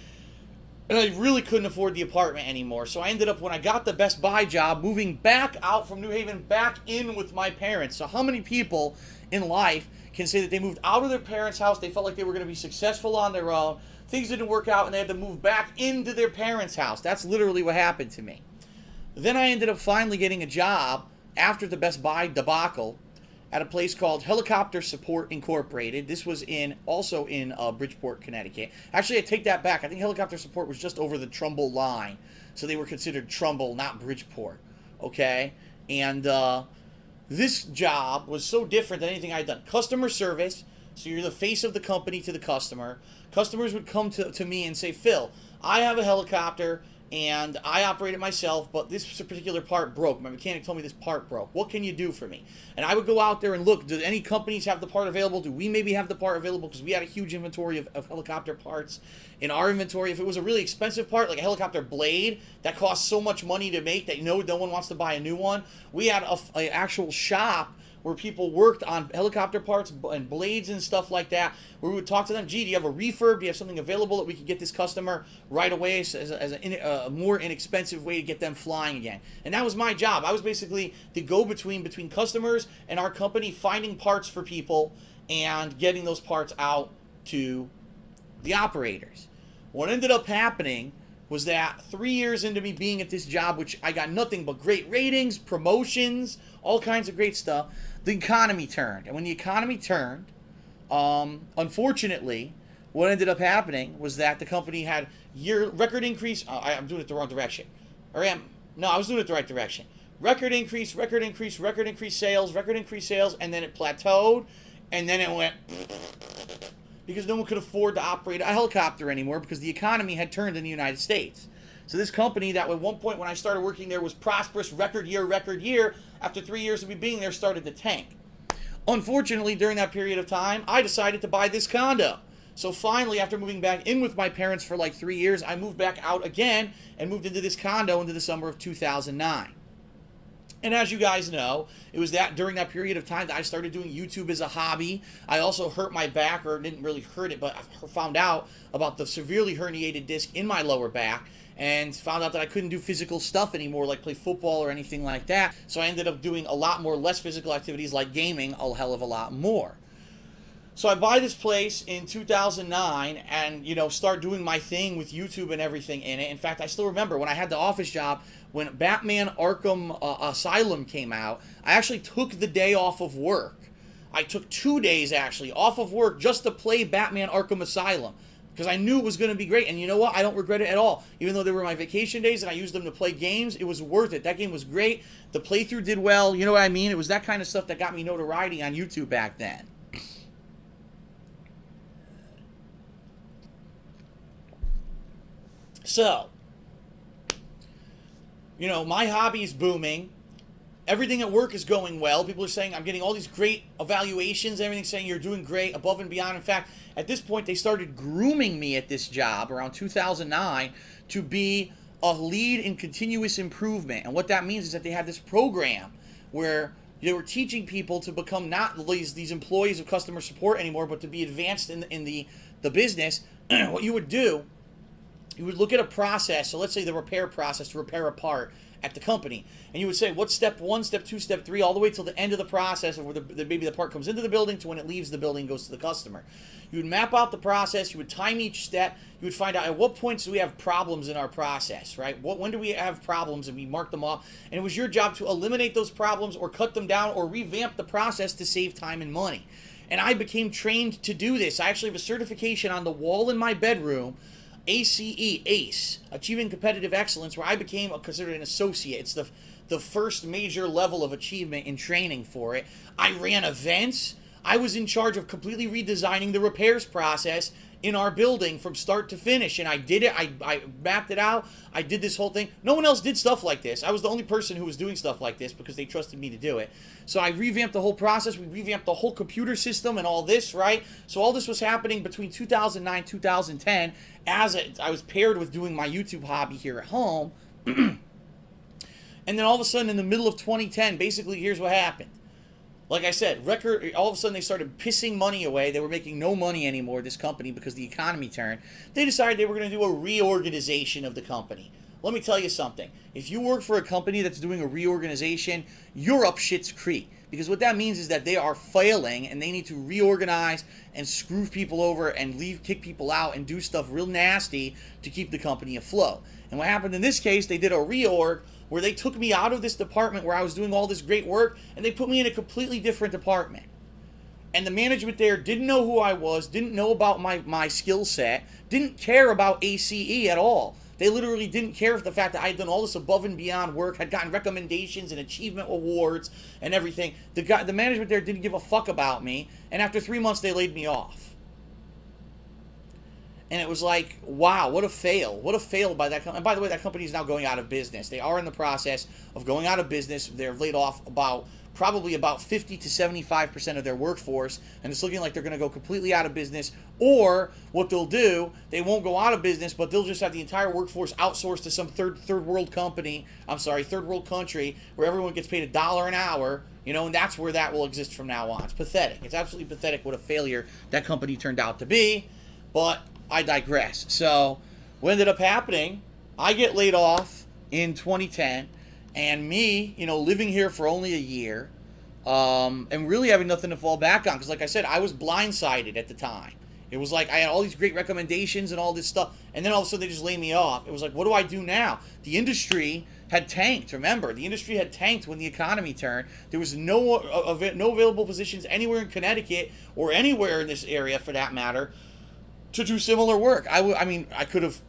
and I really couldn't afford the apartment anymore. So I ended up, when I got the Best Buy job, moving back out from New Haven, back in with my parents. So how many people in life can say that they moved out of their parents' house, they felt like they were going to be successful on their own, things didn't work out, and they had to move back into their parents' house? That's literally what happened to me. Then I ended up finally getting a job after the Best Buy debacle at a place called Helicopter Support Incorporated. This was also in Bridgeport, Connecticut. Actually, I take that back. I think Helicopter Support was just over the Trumbull line. So they were considered Trumbull, not Bridgeport. Okay? And this job was so different than anything I'd done. Customer service. So you're the face of the company to the customer. Customers would come to me and say, Phil, I have a helicopter, and I operate it myself, but this particular part broke. My mechanic told me this part broke. What can you do for me? And I would go out there and look, do any companies have the part available? Do we maybe have the part available? Because we had a huge inventory of helicopter parts in our inventory. If it was a really expensive part, like a helicopter blade, that costs so much money to make that no one wants to buy a new one, we had an actual shop where people worked on helicopter parts and blades and stuff like that, where we would talk to them, gee, do you have a refurb? Do you have something available that we could get this customer right away as a more inexpensive way to get them flying again? And that was my job. I was basically the go-between between customers and our company, finding parts for people and getting those parts out to the operators. What ended up happening was that 3 years into me being at this job, which I got nothing but great ratings, promotions, all kinds of great stuff, the economy turned. And when the economy turned, unfortunately, what ended up happening was that the company had record increase. I'm doing it the wrong direction. I was doing it the right direction. Record increase sales, and then it plateaued, and then it went because no one could afford to operate a helicopter anymore because the economy had turned in the United States. So this company that at one point when I started working there was prosperous, record year, after 3 years of me being there started to tank. Unfortunately, during that period of time, I decided to buy this condo. So finally, after moving back in with my parents for like 3 years, I moved back out again and moved into this condo into the summer of 2009. And as you guys know, it was during that period of time that I started doing YouTube as a hobby. I also hurt my back, or didn't really hurt it, but I found out about the severely herniated disc in my lower back, and found out that I couldn't do physical stuff anymore, like play football or anything like that. So I ended up doing a lot more less physical activities, like gaming, a hell of a lot more. So I buy this place in 2009 and, start doing my thing with YouTube and everything in it. In fact, I still remember when I had the office job, when Batman Arkham Asylum came out, I actually took the day off of work. I took 2 days, actually, off of work just to play Batman Arkham Asylum, because I knew it was going to be great. And you know what? I don't regret it at all. Even though they were my vacation days and I used them to play games, it was worth it. That game was great. The playthrough did well. You know what I mean? It was that kind of stuff that got me notoriety on YouTube back then. So, my hobby is booming. Everything at work is going well. People are saying I'm getting all these great evaluations, everything saying you're doing great, above and beyond. In fact, at this point, they started grooming me at this job around 2009 to be a lead in continuous improvement. And what that means is that they had this program where they were teaching people to become not these employees of customer support anymore, but to be advanced in the business. What you would do, you would look at a process. So let's say the repair process to repair a part, at the company. And you would say, what's step 1, step 2, step 3, all the way till the end of the process of where maybe the part comes into the building to when it leaves the building and goes to the customer. You would map out the process. You would time each step. You would find out at what points do we have problems in our process, right? When do we have problems, and we mark them off. And it was your job to eliminate those problems or cut them down or revamp the process to save time and money. And I became trained to do this. I actually have a certification on the wall in my bedroom, ACE, Achieving Competitive Excellence, where I became considered an associate. It's the first major level of achievement in training for it. I ran events. I was in charge of completely redesigning the repairs process in our building from start to finish, and I did it. I mapped it out. I did this whole thing. No one else did stuff like this. I was the only person who was doing stuff like this because they trusted me to do it. So I revamped the whole process. We revamped the whole computer system and all this, right? So all this was happening between 2009 2010 as I was paired with doing my YouTube hobby here at home. And then all of a sudden in the middle of 2010, basically here's what happened. Like I said, all of a sudden they started pissing money away. They were making no money anymore, this company, because the economy turned. They decided they were going to do a reorganization of the company. Let me tell you something. If you work for a company that's doing a reorganization, you're up shit's creek. Because what that means is that they are failing and they need to reorganize and screw people over and kick people out and do stuff real nasty to keep the company afloat. And what happened in this case, they did a reorg where they took me out of this department where I was doing all this great work and they put me in a completely different department. And the management there didn't know who I was, didn't know about my skill set, didn't care about ACE at all. They literally didn't care for the fact that I had done all this above and beyond work, had gotten recommendations and achievement awards and everything. The management there didn't give a fuck about me, and after 3 months they laid me off. And it was like, wow, what a fail. What a fail by that company. And by the way, that company is now going out of business. They are in the process of going out of business. They're laid off probably about 50 to 75% of their workforce. And it's looking like they're going to go completely out of business. Or what they'll do, they won't go out of business, but they'll just have the entire workforce outsourced to some third world country where everyone gets paid $1 an hour. And that's where that will exist from now on. It's pathetic. It's absolutely pathetic what a failure that company turned out to be. But I digress. So what ended up happening, I get laid off in 2010, and me, living here for only a year, and really having nothing to fall back on, because like I said, I was blindsided at the time. It was like I had all these great recommendations and all this stuff, and then all of a sudden they just laid me off. It was like, what do I do now? The industry had tanked. Remember, the industry had tanked when the economy turned. There was no available positions anywhere in Connecticut or anywhere in this area, for that matter, to do similar work. I could have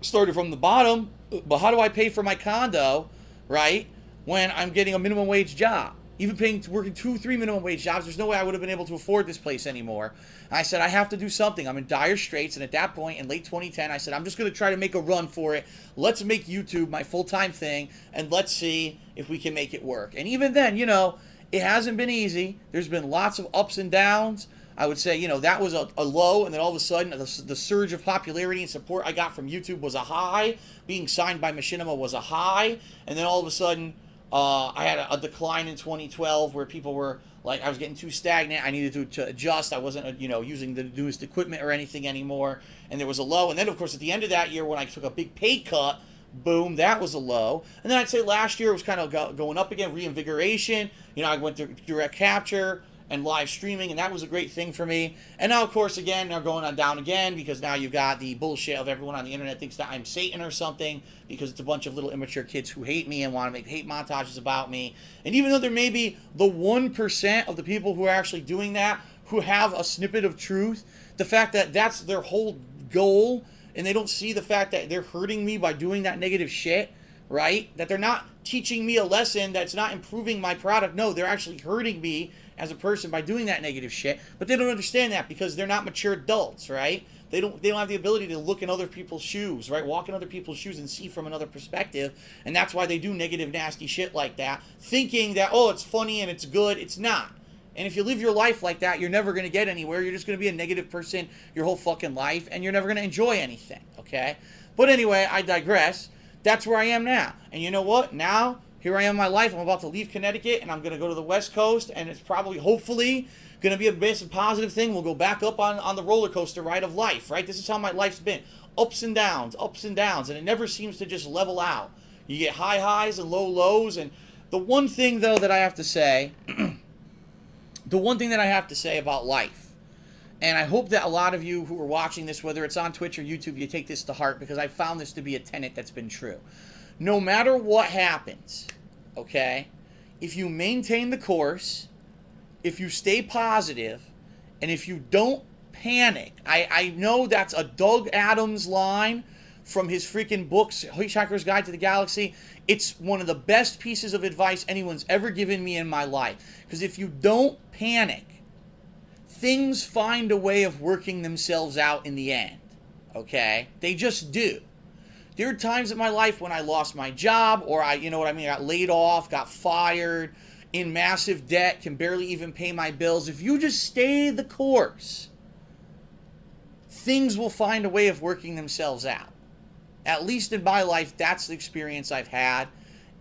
started from the bottom, but how do I pay for my condo, right, when I'm getting a minimum wage job? Even working 2-3 minimum wage jobs, there's no way I would have been able to afford this place anymore. And I said, I have to do something. I'm in dire straits, and at that point, in late 2010, I said, I'm just going to try to make a run for it. Let's make YouTube my full-time thing, and let's see if we can make it work. And even then, it hasn't been easy. There's been lots of ups and downs. I would say, that was a low, and then all of a sudden, the surge of popularity and support I got from YouTube was a high. Being signed by Machinima was a high. And then all of a sudden, I had a decline in 2012 where people were like, I was getting too stagnant. I needed to adjust. I wasn't, using the newest equipment or anything anymore. And there was a low. And then, of course, at the end of that year, when I took a big pay cut, boom, that was a low. And then I'd say last year it was kind of going up again, reinvigoration. I went to direct capture and live streaming, and that was a great thing for me. And now, of course, again, they're going on down again, because now you've got the bullshit of everyone on the internet thinks that I'm Satan or something, because it's a bunch of little immature kids who hate me and want to make hate montages about me. And even though there may be the 1% of the people who are actually doing that who have a snippet of truth, the fact that that's their whole goal, and they don't see the fact that they're hurting me by doing that negative shit, right? That they're not teaching me a lesson that's not improving my product. No, they're actually hurting me as a person by doing that negative shit. But they don't understand that because they're not mature adults, right? They don't have the ability to look in other people's shoes, right? Walk in other people's shoes and see from another perspective. And that's why they do negative, nasty shit like that, thinking that, oh, it's funny and it's good. It's not. And if you live your life like that, you're never going to get anywhere. You're just going to be a negative person your whole fucking life, and you're never going to enjoy anything, okay? But anyway, I digress. That's where I am now. And you know what? Now, here I am in my life. I'm about to leave Connecticut, and I'm going to go to the West Coast, and it's probably, hopefully, going to be a massive positive thing. We'll go back up on the roller coaster ride of life, right? This is how my life's been. Ups and downs, and it never seems to just level out. You get high highs and low lows. And the one thing, though, that I have to say, the one thing that I have to say about life, and I hope that a lot of you who are watching this, whether it's on Twitch or YouTube, you take this to heart, because I found this to be a tenet that's been true. No matter what happens, okay, if you maintain the course, if you stay positive, and if you don't panic, I know that's a Doug Adams line from his freaking books, Hitchhiker's Guide to the Galaxy. It's one of the best pieces of advice anyone's ever given me in my life. Because if you don't panic, things find a way of working themselves out in the end. Okay? They just do. There are times in my life when I lost my job, or I got laid off, got fired, in massive debt, can barely even pay my bills. If you just stay the course, things will find a way of working themselves out. At least in my life, that's the experience I've had.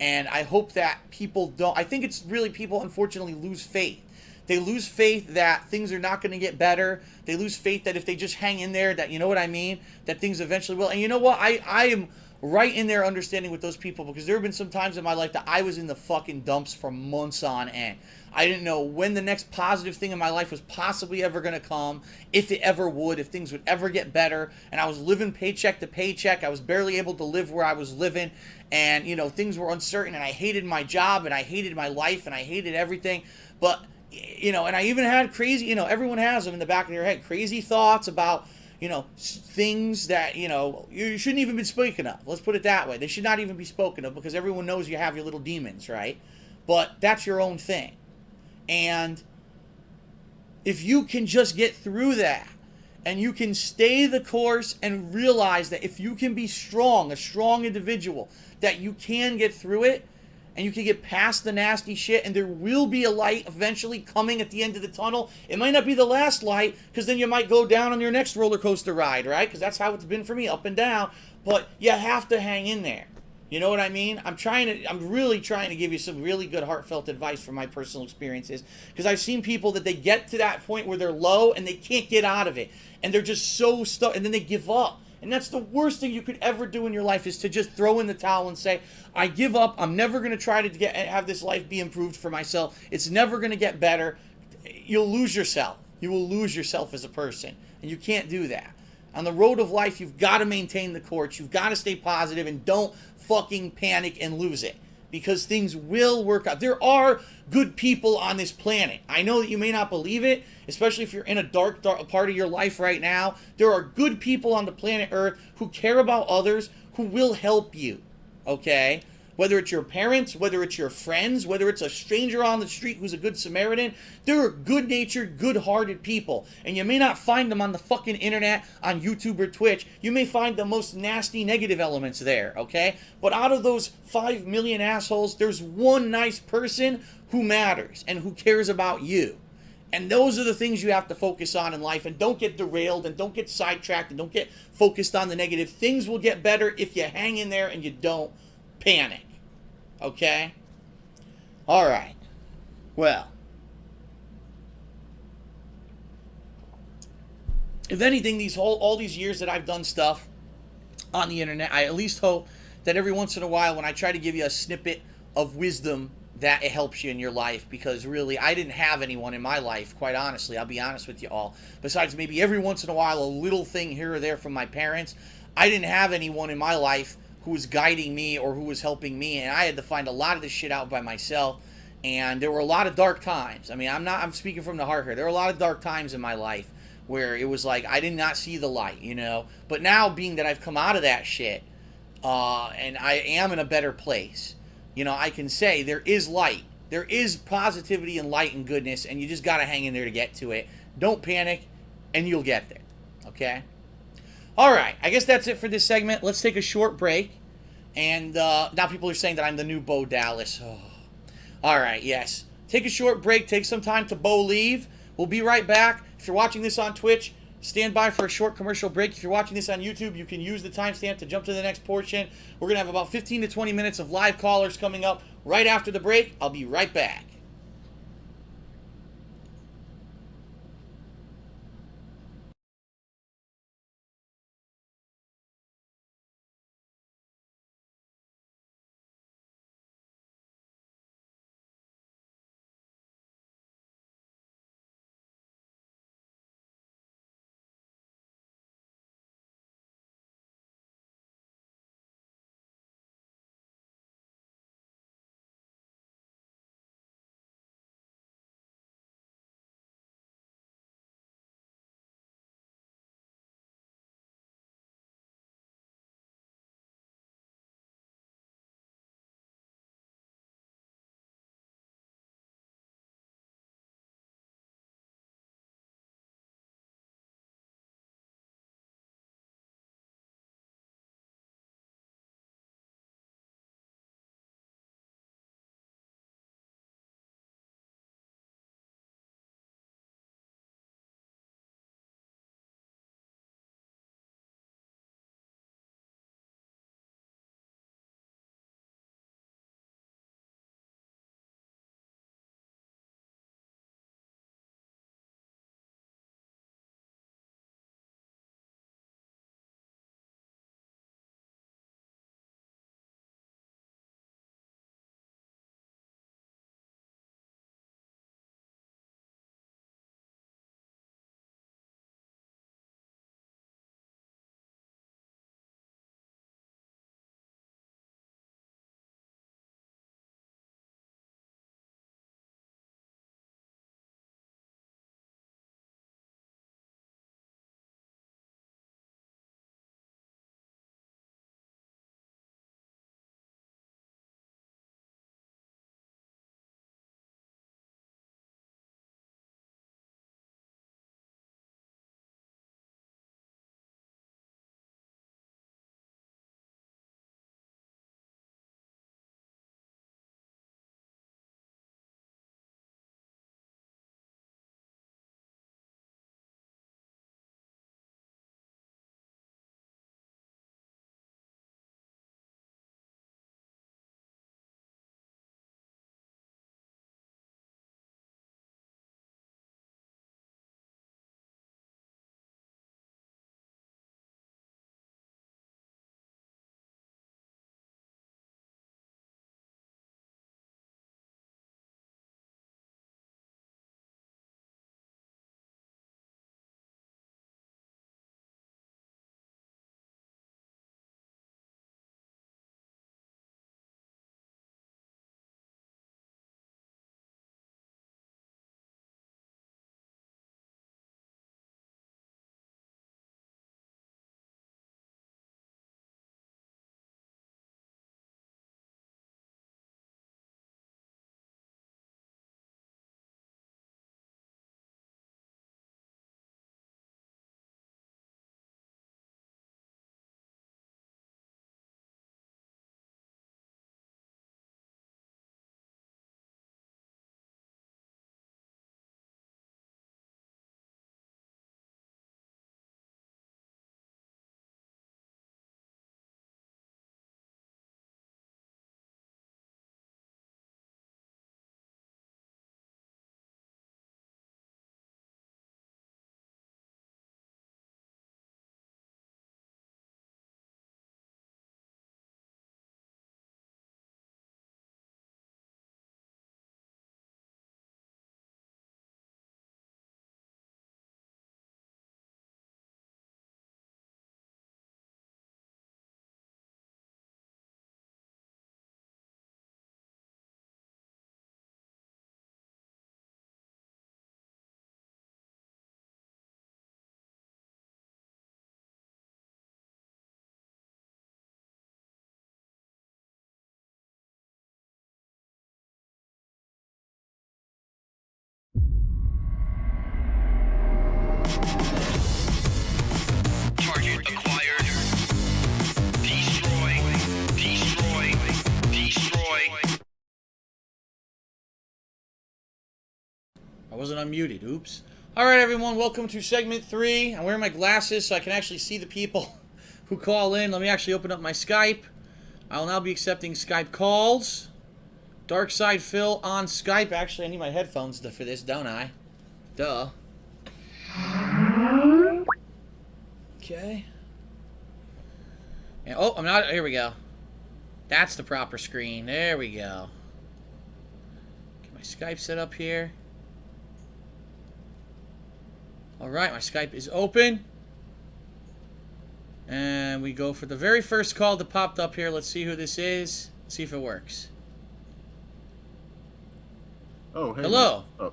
And I hope that people don't. I think it's really people, unfortunately, lose faith. They lose faith that things are not going to get better. They lose faith that if they just hang in there, that, you know what I mean, that things eventually will. And you know what? I am right in there understanding with those people, because there have been some times in my life that I was in the fucking dumps for months on end. I didn't know when the next positive thing in my life was possibly ever going to come, if it ever would, if things would ever get better. And I was living paycheck to paycheck. I was barely able to live where I was living. And, things were uncertain, and I hated my job, and I hated my life, and I hated everything. But, and I even had crazy, everyone has them in the back of their head, crazy thoughts about, things that, you shouldn't even be speaking of. Let's put it that way. They should not even be spoken of, because everyone knows you have your little demons, right? But that's your own thing. And if you can just get through that, and you can stay the course and realize that if you can be strong, a strong individual, that you can get through it, and you can get past the nasty shit, and there will be a light eventually coming at the end of the tunnel. It might not be the last light, because then you might go down on your next roller coaster ride, right? Because that's how it's been for me, up and down. But you have to hang in there. You know what I mean? I'm really trying to give you some really good heartfelt advice from my personal experiences, because I've seen people that they get to that point where they're low and they can't get out of it, and they're just so stuck, and then they give up. And that's the worst thing you could ever do in your life, is to just throw in the towel and say, I give up. I'm never going to try to have this life be improved for myself. It's never going to get better. You'll lose yourself. You will lose yourself as a person. And you can't do that. On the road of life, you've got to maintain the course. You've got to stay positive, and don't fucking panic and lose it, because things will work out. There are good people on this planet. I know that you may not believe it, especially if you're in a dark part of your life right now. There are good people on the planet Earth who care about others, who will help you, okay? Whether it's your parents, whether it's your friends, whether it's a stranger on the street who's a good Samaritan, there are good-natured, good-hearted people. And you may not find them on the fucking internet, on YouTube or Twitch. You may find the most nasty, negative elements there, okay? But out of those 5 million assholes, there's one nice person who matters and who cares about you. And those are the things you have to focus on in life. And don't get derailed, and don't get sidetracked, and don't get focused on the negative. Things will get better if you hang in there and you don't panic. Okay? Alright. Well, if anything, all these years that I've done stuff on the internet, I at least hope that every once in a while, when I try to give you a snippet of wisdom, that it helps you in your life. Because really, I didn't have anyone in my life, quite honestly, I'll be honest with you all, besides maybe every once in a while a little thing here or there from my parents. I didn't have anyone in my life who was guiding me or who was helping me, and I had to find a lot of this shit out by myself. And there were a lot of dark times. I mean, I'm speaking from the heart here. There were a lot of dark times in my life where it was like I did not see the light, But now, being that I've come out of that shit, and I am in a better place, I can say there is light. There is positivity and light and goodness, and you just got to hang in there to get to it. Don't panic, and you'll get there. Okay? All right, I guess that's it for this segment. Let's take a short break. And now people are saying that I'm the new Bo Dallas. Oh. All right, yes. Take a short break. Take some time to Bo leave. We'll be right back. If you're watching this on Twitch, stand by for a short commercial break. If you're watching this on YouTube, you can use the timestamp to jump to the next portion. We're going to have about 15 to 20 minutes of live callers coming up right after the break. I'll be right back. wasn't unmuted. Oops. All right, everyone. Welcome to segment 3. I'm wearing my glasses so I can actually see the people who call in. Let me actually open up my Skype. I will now be accepting Skype calls. Darkside Phil on Skype. Actually, I need my headphones for this, don't I? Duh. Okay. And, oh, I'm not. Here we go. That's the proper screen. There we go. Get my Skype set up here. Alright, my Skype is open. And we go for the very first call that popped up here. Let's see who this is. Let's see if it works. Oh, hey. Hello. Oh.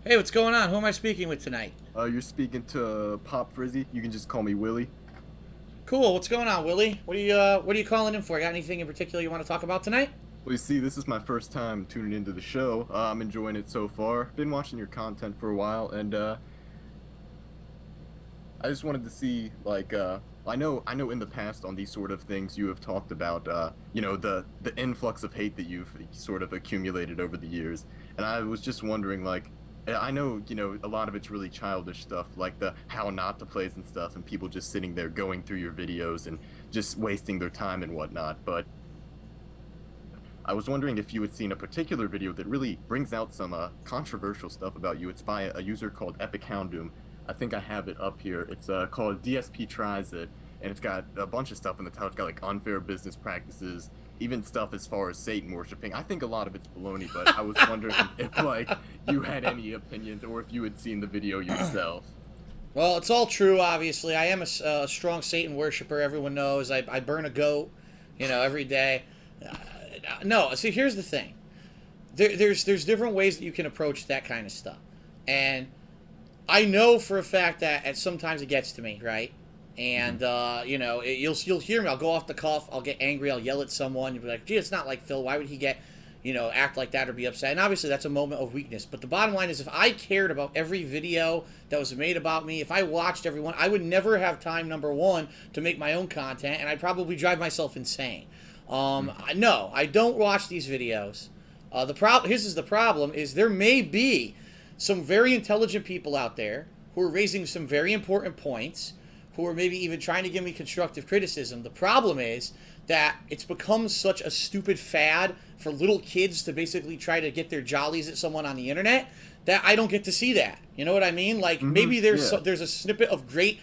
Hey, what's going on? Who am I speaking with tonight? You're speaking to Pop Frizzy. You can just call me Willie. Cool. What's going on, Willie? What are you calling in for? Got anything in particular you want to talk about tonight? Well, you see, this is my first time tuning into the show. I'm enjoying it so far. Been watching your content for a while, and I just wanted to see, like, I know in the past on these sort of things you have talked about, you know, the influx of hate that you've sort of accumulated over the years, and I was just wondering, like, I know, you know, a lot of it's really childish stuff, like the how not to plays and stuff, and people just sitting there going through your videos and just wasting their time and whatnot, but I was wondering if you had seen a particular video that really brings out some controversial stuff about you. It's by a user called Epic Houndoom. I think I have it up here. It's called DSP Tries It, and it's got a bunch of stuff in the title. It's got like unfair business practices, even stuff as far as Satan worshiping. I think a lot of it's baloney, but I was wondering if like you had any opinions or if you had seen the video yourself. Well, it's all true, obviously. I am a strong Satan worshiper. Everyone knows. I burn a goat, you know, every day. No, see, here's the thing. There's different ways that you can approach that kind of stuff. And I know for a fact that sometimes it gets to me, right? And, you know, you'll hear me. I'll go off the cuff. I'll get angry. I'll yell at someone. You'll be like, gee, it's not like Phil. Why would he get, you know, act like that or be upset? And obviously that's a moment of weakness. But the bottom line is if I cared about every video that was made about me, if I watched everyone, I would never have time, number one, to make my own content. And I'd probably drive myself insane. No, I don't watch these videos. Here's the problem is there may be some very intelligent people out there who are raising some very important points, who are maybe even trying to give me constructive criticism. The problem is that it's become such a stupid fad for little kids to basically try to get their jollies at someone on the internet that I don't get to see that. You know what I mean? Like, maybe there's a snippet of great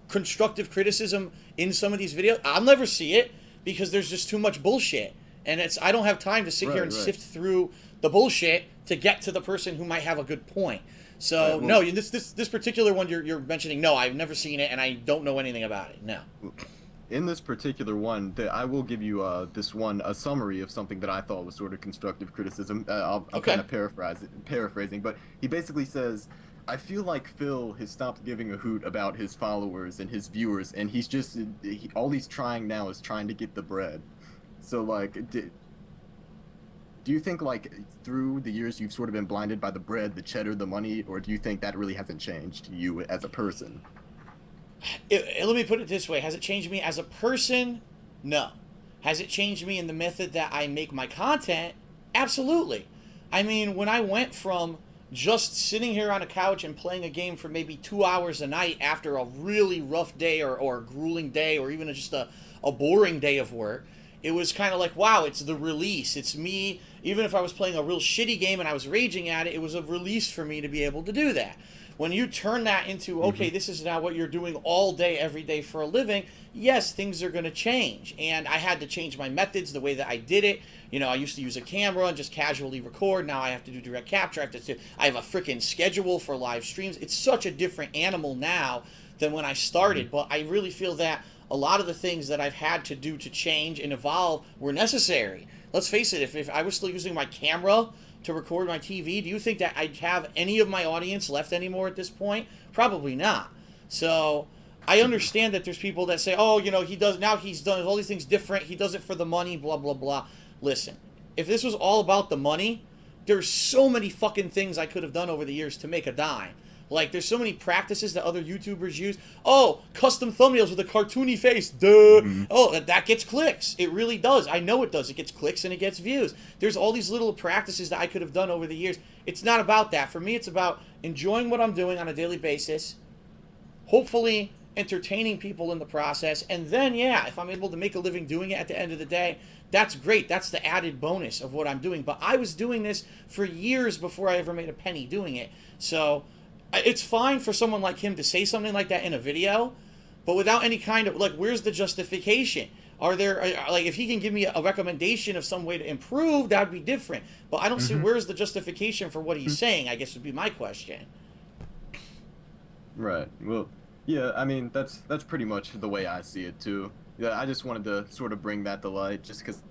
constructive criticism in some of these videos. I'll never see it because there's just too much bullshit. And I don't have time to sit here and sift through the bullshit to get to the person who might have a good point. So, no, this particular one you're mentioning, no, I've never seen it, and I don't know anything about it, no. In this particular one, I will give you a summary of something that I thought was sort of constructive criticism. I'll kind of paraphrasing, but he basically says, I feel like Phil has stopped giving a hoot about his followers and his viewers, and he's just, all he's trying now is trying to get the bread. So, like, do you think, like, through the years you've sort of been blinded by the bread, the cheddar, the money, or do you think that really hasn't changed you as a person? Let me put it this way. Has it changed me as a person? No. Has it changed me in the method that I make my content? Absolutely. I mean, when I went from just sitting here on a couch and playing a game for maybe 2 hours a night after a really rough day or a grueling day or even just a boring day of work, it was kind of like, wow, it's the release. It's me. Even if I was playing a real shitty game and I was raging at it, it was a release for me to be able to do that. When you turn that into, okay, this is now what you're doing all day, every day for a living, yes, things are going to change. And I had to change my methods, the way that I did it. You know, I used to use a camera and just casually record. Now I have to do direct capture. I have a freaking schedule for live streams. It's such a different animal now than when I started. But I really feel that a lot of the things that I've had to do to change and evolve were necessary. Let's face it, if I was still using my camera to record my TV, do you think that I'd have any of my audience left anymore at this point? Probably not. So I understand that there's people that say, oh, you know, he's done all these things different. He does it for the money, blah, blah, blah. Listen, if this was all about the money, there's so many fucking things I could have done over the years to make a dime. Like, there's so many practices that other YouTubers use. Oh, custom thumbnails with a cartoony face. Duh. Oh, that gets clicks. It really does. I know it does. It gets clicks and it gets views. There's all these little practices that I could have done over the years. It's not about that. For me, it's about enjoying what I'm doing on a daily basis. Hopefully entertaining people in the process. And then, yeah, if I'm able to make a living doing it at the end of the day, that's great. That's the added bonus of what I'm doing. But I was doing this for years before I ever made a penny doing it. So it's fine for someone like him to say something like that in a video, but without any kind of, like, where's the justification? Are there, like, if he can give me a recommendation of some way to improve, that would be different. But I don't see where's the justification for what he's saying, I guess would be my question. Right. Well, yeah, I mean, that's pretty much the way I see it, too. Yeah, I just wanted to sort of bring that to light, just because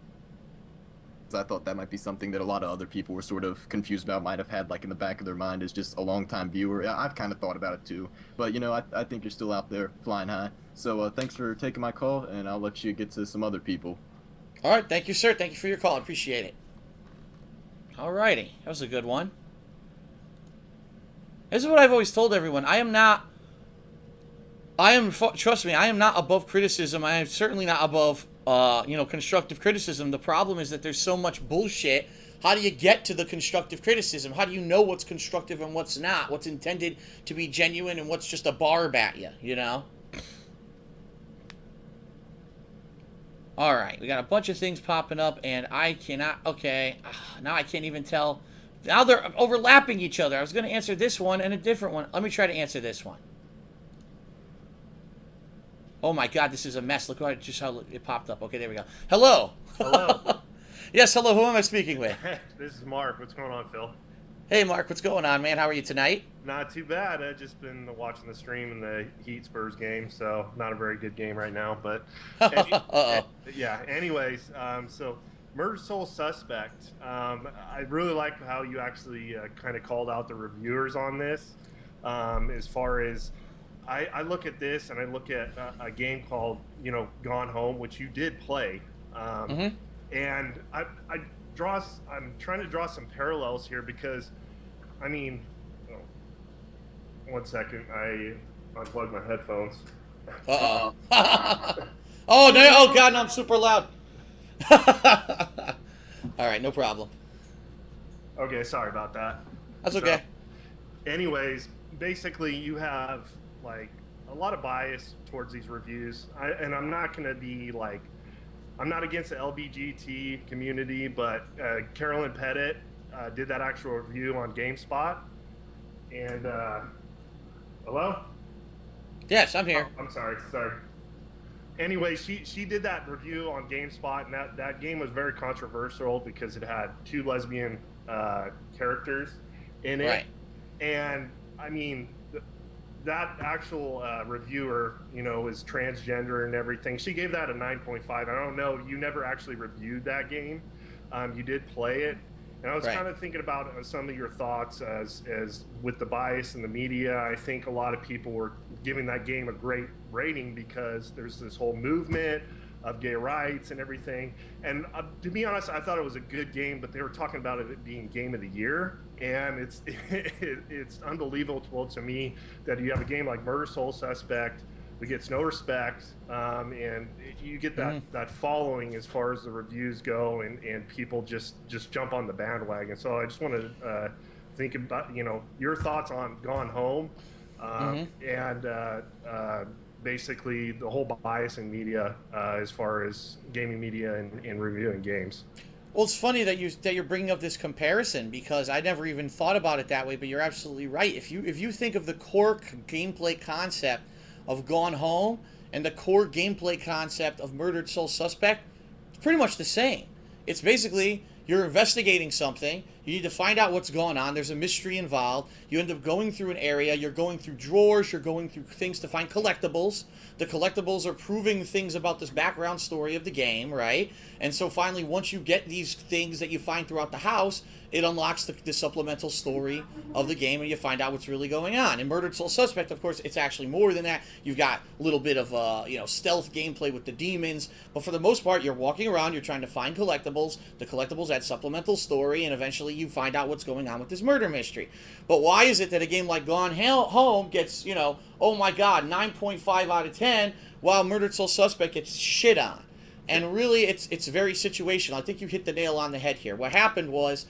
I thought that might be something that a lot of other people were sort of confused about, might have had, like, in the back of their mind as just a long-time viewer. Yeah, I've kind of thought about it, too. But, you know, I think you're still out there flying high. So thanks for taking my call, and I'll let you get to some other people. All right, thank you, sir. Thank you for your call. I appreciate it. All righty. That was a good one. This is what I've always told everyone. Trust me, I am not above criticism. I am certainly not above constructive criticism. The problem is that there's so much bullshit. How do you get to the constructive criticism? How do you know what's constructive and what's not? What's intended to be genuine and what's just a barb at you, you know? All right, we got a bunch of things popping up, and I cannot, okay, now I can't even tell. Now they're overlapping each other. I was going to answer this one and a different one. Let me try to answer this one. Oh my God, this is a mess. Look just how it popped up. Okay, there we go. Hello. Hello. Yes, hello. Who am I speaking with? This is Mark. What's going on, Phil? Hey, Mark. What's going on, man? How are you tonight? Not too bad. I've just been watching the stream in the Heat Spurs game, so not a very good game right now. But yeah. Anyways, so Murder Soul Suspect. I really like how you actually kind of called out the reviewers on this. As far as I look at this, and I look at a game called Gone Home, which you did play. And I'm trying to draw some parallels here because, I mean, one second, I unplugged my headphones. Oh, no, oh God, no, I'm super loud. All right, no problem. Okay, sorry about that. That's okay. So, anyways, basically you have like a lot of bias towards these reviews. And I'm not going to be like, I'm not against the LBGT community, but Carolyn Pettit did that actual review on GameSpot. And, hello? Yes, I'm here. Oh, I'm sorry. Anyway, she did that review on GameSpot, and that game was very controversial because it had two lesbian characters in it. Right. And, I mean, that actual reviewer, is transgender and everything. She gave that a 9.5. I don't know. You never actually reviewed that game. You did play it. And I was kind of thinking about some of your thoughts as with the bias in the media. I think a lot of people were giving that game a great rating because there's this whole movement of gay rights and everything. And to be honest, I thought it was a good game, but they were talking about it being game of the year. And it's unbelievable to me that you have a game like Murder Soul Suspect that gets no respect, and you get that following as far as the reviews go, and people just jump on the bandwagon. So I just wanted to think about your thoughts on Gone Home, and basically the whole bias in media as far as gaming media and reviewing games. Well, it's funny that you're bringing up this comparison because I never even thought about it that way. But you're absolutely right. If you think of the core gameplay concept of Gone Home and the core gameplay concept of Murdered Soul Suspect, it's pretty much the same. It's basically you're investigating something. You need to find out what's going on. There's a mystery involved. You end up going through an area. You're going through drawers. You're going through things to find collectibles. The collectibles are proving things about this background story of the game, right? And so finally, once you get these things that you find throughout the house, it unlocks the supplemental story of the game, and you find out what's really going on. In Murdered Soul Suspect, of course, it's actually more than that. You've got a little bit of stealth gameplay with the demons, but for the most part, you're walking around, you're trying to find collectibles. The collectibles that supplemental story, and eventually you find out what's going on with this murder mystery. But why is it that a game like Gone Home gets, oh my god, 9.5 out of 10, while Murdered Soul Suspect gets shit on? And really, it's very situational. I think you hit the nail on the head here. What happened was,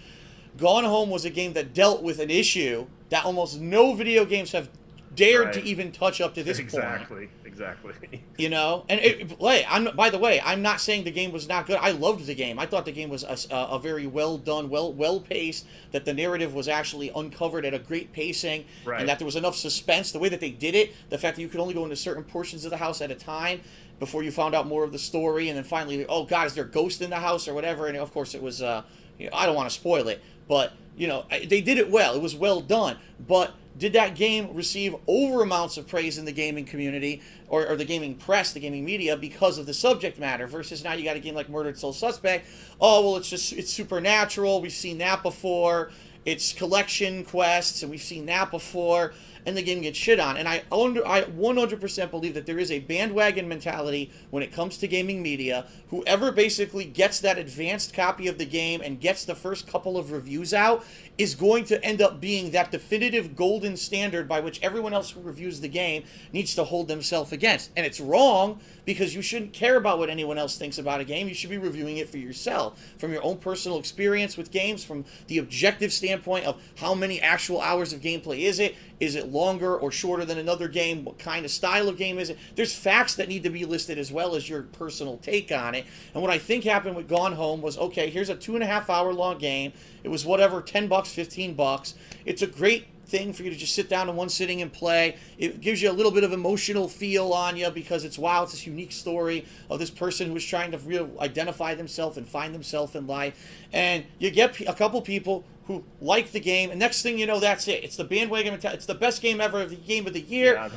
Gone Home was a game that dealt with an issue that almost no video games have dared to even touch up to this point. Exactly. And by the way, I'm not saying the game was not good. I loved the game. I thought the game was a very well done, well paced. That the narrative was actually uncovered at a great pacing, and that there was enough suspense. The way that they did it, the fact that you could only go into certain portions of the house at a time before you found out more of the story, and then finally, oh god, is there a ghost in the house or whatever? And of course, it was. I don't want to spoil it, but they did it well. It was well done, but. Did that game receive over amounts of praise in the gaming community or the gaming press, the gaming media, because of the subject matter? Versus now you got a game like Murdered Soul Suspect. Oh, well, it's supernatural. We've seen that before. It's collection quests, and we've seen that before. And the game gets shit on. And I 100% believe that there is a bandwagon mentality when it comes to gaming media. Whoever basically gets that advanced copy of the game and gets the first couple of reviews out is going to end up being that definitive golden standard by which everyone else who reviews the game needs to hold themselves against. And it's wrong, because you shouldn't care about what anyone else thinks about a game. You should be reviewing it for yourself, from your own personal experience with games, from the objective standpoint of how many actual hours of gameplay is it? Is it longer or shorter than another game? What kind of style of game is it? There's facts that need to be listed as well as your personal take on it. And what I think happened with Gone Home was, okay, here's a 2.5 hour long game. It was whatever, $10, $15. It's a great thing for you to just sit down in one sitting and play. It gives you a little bit of emotional feel on you, because it's this unique story of this person who is trying to identify themselves and find themselves in life. And you get a couple people who like the game, and next thing you know, that's it. It's the bandwagon mentality. It's the best game ever, the game of the year. Yeah,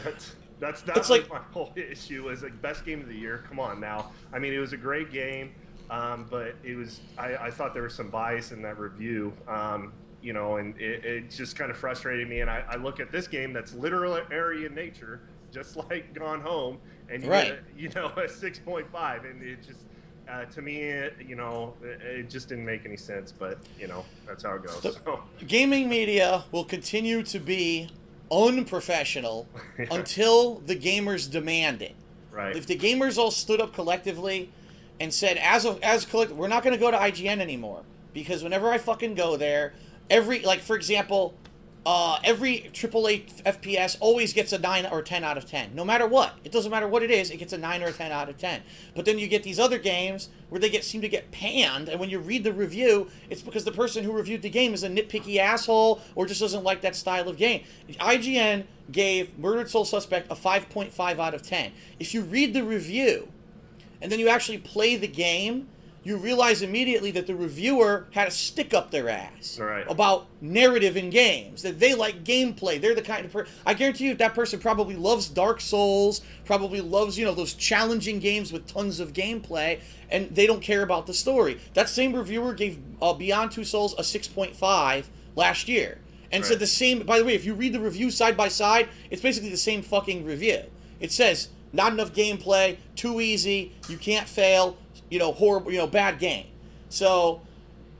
that's like my whole issue is like best game of the year. Come on now. I mean, it was a great game, but it was. I thought there was some bias in that review. And it just kind of frustrated me. And I look at this game that's literary in nature, just like Gone Home, and you get a 6.5, and it just to me, it just didn't make any sense. But that's how it goes. Gaming media will continue to be unprofessional until the gamers demand it. Right. If the gamers all stood up collectively and said, as collective, we're not going to go to IGN anymore, because whenever I fucking go there, for example, every AAA FPS always gets a 9 or 10 out of 10. No matter what. It doesn't matter what it is, it gets a 9 or a 10 out of 10. But then you get these other games where they seem to get panned, and when you read the review, it's because the person who reviewed the game is a nitpicky asshole or just doesn't like that style of game. IGN gave Murdered Soul Suspect a 5.5 out of 10. If you read the review, and then you actually play the game, you realize immediately that the reviewer had a stick up their ass about narrative in games, that they like gameplay. They're the kind of person, I guarantee you that person probably loves Dark Souls, probably loves, those challenging games with tons of gameplay, and they don't care about the story. That same reviewer gave Beyond Two Souls a 6.5 last year, and said the same. By the way, if you read the review side by side, it's basically the same fucking review. It says, not enough gameplay, too easy, you can't fail, horrible, bad game. So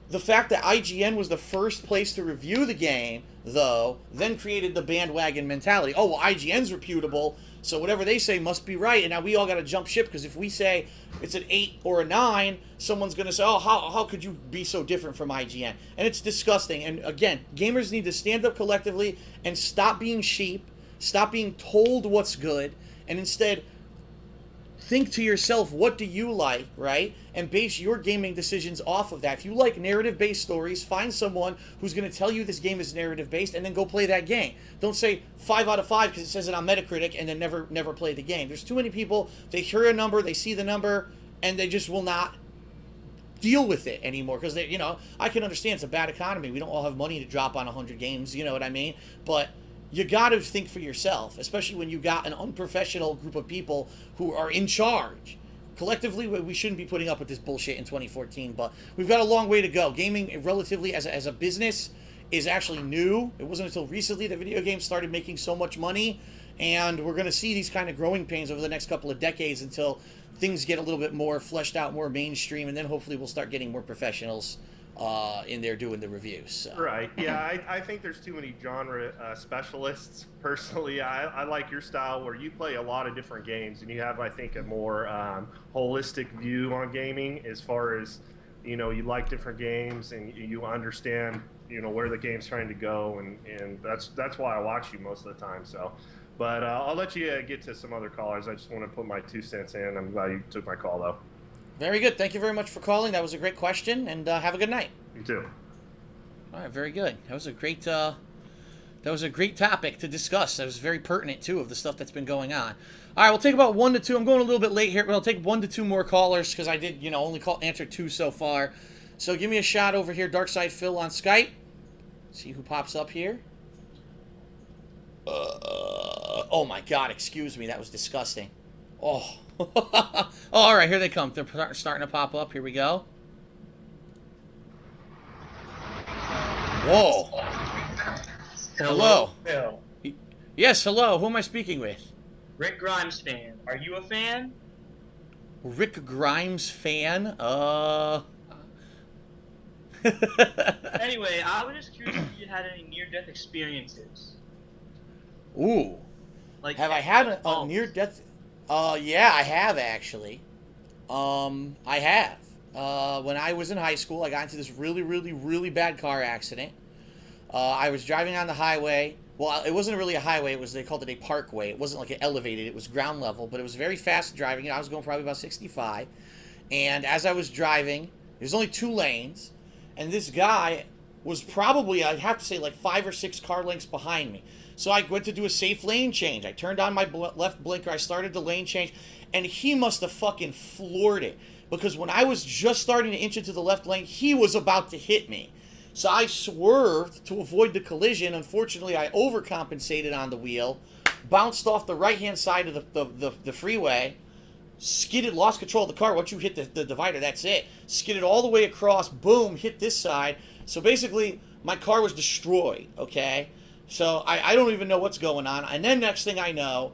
the fact that IGN was the first place to review the game, though, then created the bandwagon mentality. Oh, well, IGN's reputable, so whatever they say must be right, and now we all got to jump ship, because if we say it's an 8 or a 9, someone's going to say, oh, how could you be so different from IGN? And it's disgusting. And again, gamers need to stand up collectively and stop being sheep, stop being told what's good, and instead think to yourself, what do you like, right? And base your gaming decisions off of that. If you like narrative-based stories, find someone who's going to tell you this game is narrative-based, and then go play that game. Don't say 5 out of 5 because it says it on Metacritic, and then never play the game. There's too many people, they hear a number, they see the number, and they just will not deal with it anymore, because they, I can understand it's a bad economy. We don't all have money to drop on 100 games, you know what I mean? But you got to think for yourself, especially when you got an unprofessional group of people who are in charge. Collectively, we shouldn't be putting up with this bullshit in 2014, but we've got a long way to go. Gaming, relatively, as a business, is actually new. It wasn't until recently that video games started making so much money, and we're going to see these kind of growing pains over the next couple of decades until things get a little bit more fleshed out, more mainstream, and then hopefully we'll start getting more professionals in there doing the reviews. So. Right. Yeah, I think there's too many genre specialists. Personally, I like your style where you play a lot of different games and you have, I think, a more holistic view on gaming as far as, you like different games and you understand, where the game's trying to go, and that's why I watch you most of the time. So, but I'll let you get to some other callers. I just want to put my 2 cents in. I'm glad you took my call, though. Very good. Thank you very much for calling. That was a great question, and have a good night. You too. All right, very good. That was a great topic to discuss. That was very pertinent too of the stuff that's been going on. All right, we'll take about 1 to 2. I'm going a little bit late here, but I'll take 1 to 2 more callers because I did, only answer 2 so far. So give me a shot over here, Darkside Phil on Skype. See who pops up here. Oh my God! Excuse me, that was disgusting. Oh. Oh, all right, here they come. They're starting to pop up. Here we go. Whoa. Hello. Phil. Yes, hello. Who am I speaking with? Rick Grimes fan. Are you a fan? Rick Grimes fan? Anyway, I was just curious if you had any near-death experiences. Ooh. Like, have I had a near-death... yeah, I have, actually. I have. When I was in high school, I got into this really, really, really bad car accident. I was driving on the highway. Well, it wasn't really a highway. They called it a parkway. It wasn't like an elevated. It was ground level, but it was very fast driving. I was going probably about 65. And as I was driving, there's only 2 lanes. And this guy was probably, I'd have to say, like 5 or 6 car lengths behind me. So I went to do a safe lane change. I turned on my left blinker. I started the lane change. And he must have fucking floored it. Because when I was just starting to inch into the left lane, he was about to hit me. So I swerved to avoid the collision. Unfortunately, I overcompensated on the wheel. Bounced off the right-hand side of the freeway. Skidded, lost control of the car. Once you hit the divider, that's it. Skidded all the way across. Boom, hit this side. So basically, my car was destroyed, okay? So I don't even know what's going on. And then next thing I know,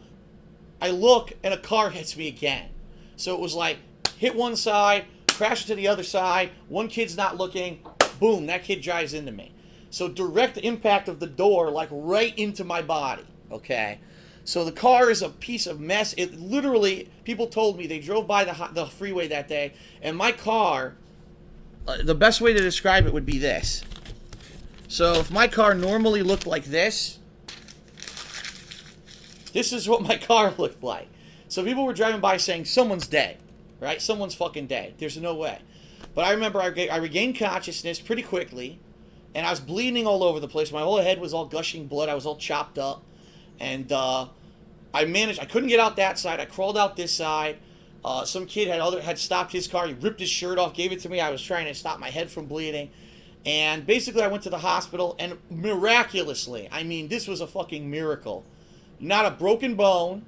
I look and a car hits me again. So it was like, hit one side, crash to the other side, one kid's not looking, boom, that kid drives into me. So direct impact of the door, like right into my body, okay? So the car is a piece of mess. It literally, people told me, they drove by the freeway that day, and my car, the best way to describe it would be this. So if my car normally looked like this is what my car looked like. So people were driving by saying, someone's dead, right? Someone's fucking dead. There's no way. But I remember I regained consciousness pretty quickly, and I was bleeding all over the place. My whole head was all gushing blood. I was all chopped up. And I couldn't get out that side. I crawled out this side. Some kid had stopped his car. He ripped his shirt off, gave it to me. I was trying to stop my head from bleeding. And basically I went to the hospital, and miraculously, I mean, this was a fucking miracle. Not a broken bone.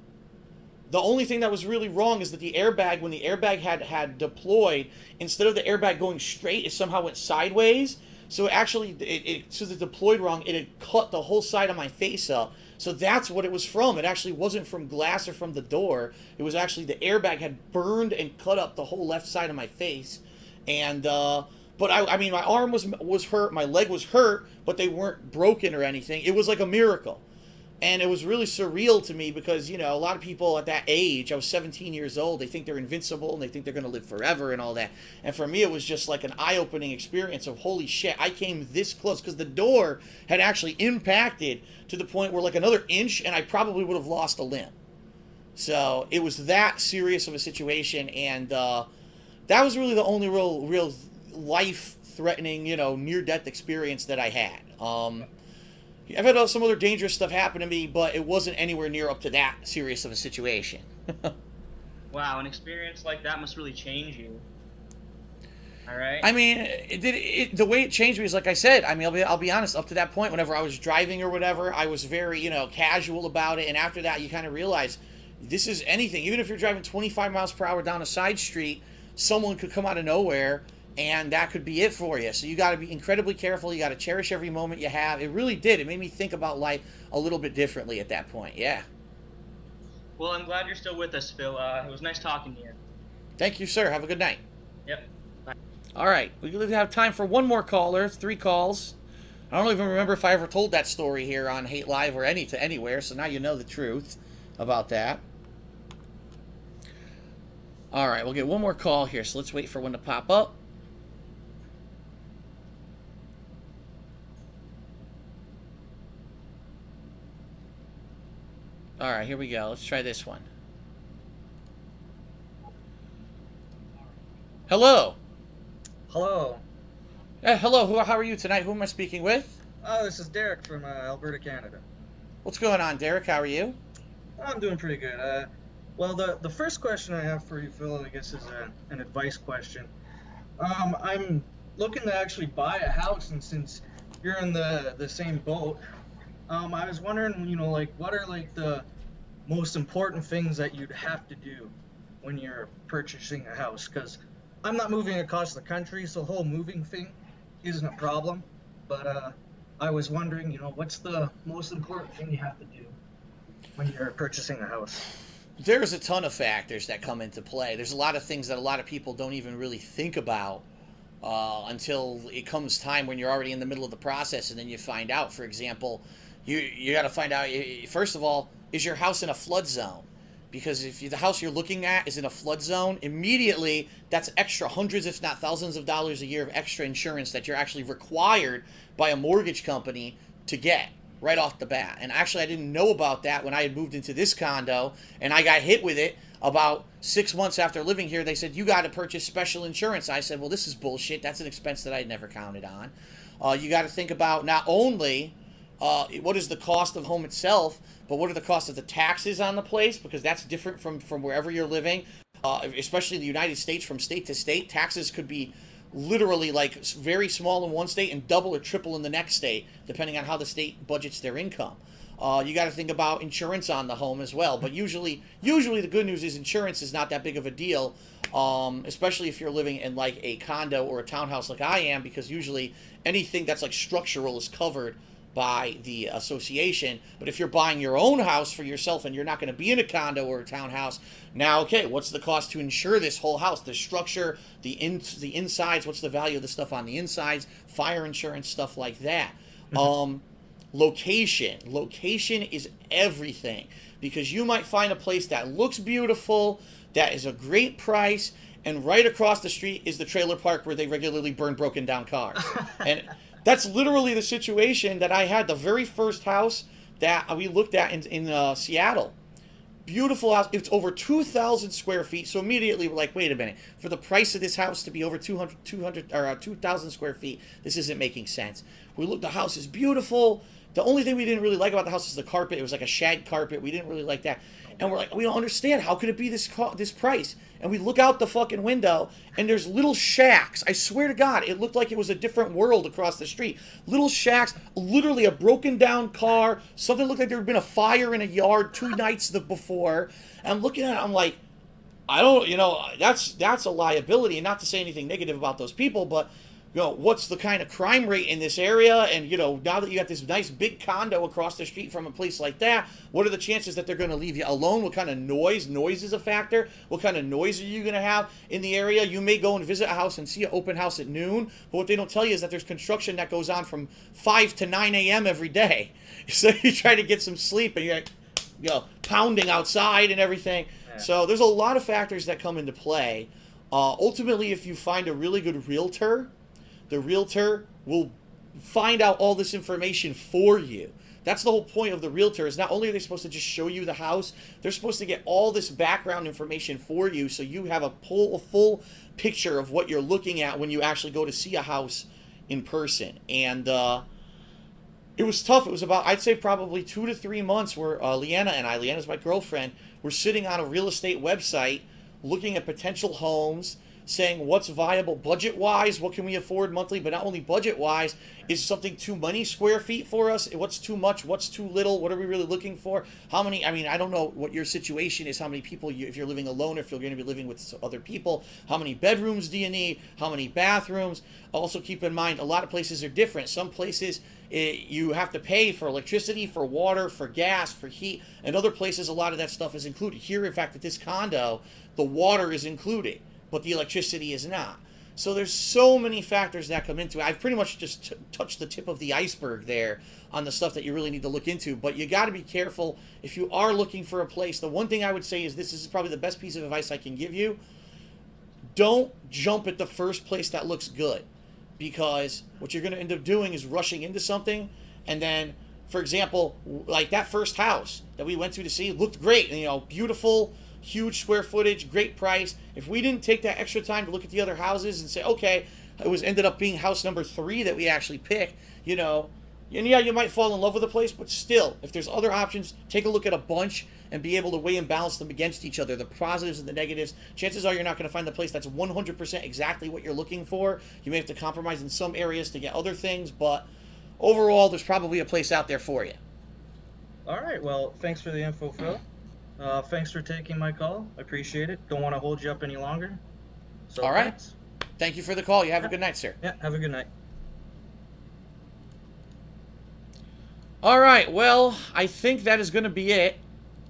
The only thing that was really wrong is that the airbag, when the airbag had deployed, instead of the airbag going straight, it somehow went sideways. So since it deployed wrong, it had cut the whole side of my face up. So that's what it was from. It actually wasn't from glass or from the door. It was actually the airbag had burned and cut up the whole left side of my face. And, but I mean, my arm was hurt, my leg was hurt, but they weren't broken or anything. It was like a miracle. And it was really surreal to me because, a lot of people at that age, I was 17 years old, they think they're invincible and they think they're going to live forever and all that. And for me, it was just like an eye-opening experience of, holy shit, I came this close because the door had actually impacted to the point where like another inch and I probably would have lost a limb. So it was that serious of a situation. And that was really the only real life-threatening, near-death experience that I had. I've had some other dangerous stuff happen to me, but it wasn't anywhere near up to that serious of a situation. Wow, an experience like that must really change you. All right. I mean, the way it changed me is like I said. I mean, I'll be honest. Up to that point, whenever I was driving or whatever, I was very casual about it. And after that, you kind of realize this is anything. Even if you're driving 25 miles per hour down a side street, someone could come out of nowhere. And that could be it for you. So you got to be incredibly careful. You got to cherish every moment you have. It really did. It made me think about life a little bit differently at that point. Yeah. Well, I'm glad you're still with us, Phil. It was nice talking to you. Thank you, sir. Have a good night. Yep. Bye. All right, we have time for one more caller. 3 calls. I don't even remember if I ever told that story here on Hate Live or anywhere, so now you know the truth about that. All right, we'll get one more call here, so let's wait for one to pop up. All right, here we go. Let's try this one. Hello. Hello. Hello. How are you tonight? Who am I speaking with? Oh, this is Derek from Alberta, Canada. What's going on, Derek? How are you? I'm doing pretty good. Well, the first question I have for you, Phil, I guess is an advice question. I'm looking to actually buy a house, and since you're in the same boat, I was wondering, like, what are like the most important things that you'd have to do when you're purchasing a house? Because I'm not moving across the country, so the whole moving thing isn't a problem. But I was wondering, what's the most important thing you have to do when you're purchasing a house? There's a ton of factors that come into play. There's a lot of things that a lot of people don't even really think about until it comes time when you're already in the middle of the process, and then you find out. For example, you got to find out, first of all, is your house in a flood zone? Because if the house you're looking at is in a flood zone, immediately that's extra hundreds, if not thousands of dollars a year of extra insurance that you're actually required by a mortgage company to get right off the bat. And actually, I didn't know about that when I had moved into this condo, and I got hit with it about 6 months after living here. They said, you got to purchase special insurance. I said, well, this is bullshit. That's an expense that I had never counted on. You got to think about not only what is the cost of home itself, but what are the costs of the taxes on the place, because that's different from wherever you're living. Especially in the United States, from state to state, taxes could be literally like very small in one state and double or triple in the next state, depending on how the state budgets their income. You got to think about insurance on the home as well. But usually the good news is insurance is not that big of a deal, especially if you're living in like a condo or a townhouse like I am, because usually anything that's like structural is covered by the association. But if you're buying your own house for yourself and you're not going to be in a condo or a townhouse, now, okay, what's the cost to insure this whole house? The structure, the insides, what's the value of the stuff on the insides, fire insurance, stuff like that. Location is everything, because you might find a place that looks beautiful, that is a great price, and right across the street is the trailer park where they regularly burn broken down cars. And that's literally the situation that I had. The very first house that we looked at in Seattle. Beautiful house. It's over 2,000 square feet. So immediately we're like, wait a minute. For the price of this house to be over 2,000 square feet, this isn't making sense. We looked, the house is beautiful. The only thing we didn't really like about the house is the carpet. It was like a shag carpet. We didn't really like that. And we're like, we don't understand. How could it be this price? And we look out the fucking window, and there's little shacks. I swear to God, it looked like it was a different world across the street. Little shacks, literally a broken down car. Something looked like there had been a fire in a yard 2 nights before. And I'm looking at it, I'm like, I don't, that's a liability. And not to say anything negative about those people, but what's the kind of crime rate in this area? And, now that you got this nice big condo across the street from a place like that, what are the chances that they're going to leave you alone? What kind of noise? Noise is a factor. What kind of noise are you going to have in the area? You may go and visit a house and see an open house at noon, but what they don't tell you is that there's construction that goes on from 5 to 9 a.m. every day. So you try to get some sleep, and you're like, pounding outside and everything. Yeah. So there's a lot of factors that come into play. Ultimately, if you find a really good realtor, the realtor will find out all this information for you. That's the whole point of the realtor, is not only are they supposed to just show you the house, they're supposed to get all this background information for you, so you have a full picture of what you're looking at when you actually go to see a house in person. And it was tough. It was about, I'd say, probably 2 to 3 months where Leanna's my girlfriend, we're sitting on a real estate website looking at potential homes, saying what's viable budget-wise, what can we afford monthly, but not only budget-wise, is something too many square feet for us? What's too much? What's too little? What are we really looking for? How many, I don't know what your situation is, how many people, if you're living alone, if you're going to be living with other people, how many bedrooms do you need? How many bathrooms? Also keep in mind, a lot of places are different. Some places you have to pay for electricity, for water, for gas, for heat, and other places a lot of that stuff is included. Here, in fact, at this condo, the water is included, but the electricity is not. So there's so many factors that come into it. I've pretty much just touched the tip of the iceberg there on the stuff that you really need to look into. But you got to be careful if you are looking for a place. The one thing I would say is this is probably the best piece of advice I can give you. Don't jump at the first place that looks good, because what you're going to end up doing is rushing into something, and then, for example, like that first house that we went to see looked great, you know, beautiful, huge square footage, great price. If we didn't take that extra time to look at the other houses and say, okay, it was ended up being house number 3 that we actually picked, you know, and yeah, you might fall in love with a place, but still, if there's other options, take a look at a bunch and be able to weigh and balance them against each other, the positives and the negatives. Chances are you're not going to find the place that's 100% exactly what you're looking for. You may have to compromise in some areas to get other things, but overall, there's probably a place out there for you. All right. Well, thanks for the info, Phil. Thanks for taking my call. I appreciate it. Don't want to hold you up any longer. So, all right. Thanks. Thank you for the call. You have a good night, sir. Yeah, have a good night. All right. Well, I think that is going to be it.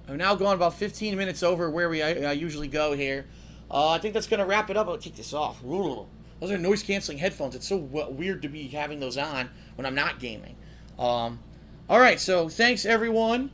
I've now gone about 15 minutes over where I usually go here. I think that's going to wrap it up. I'll take this off. Those are noise-canceling headphones. It's so weird to be having those on when I'm not gaming. All right, so thanks, everyone,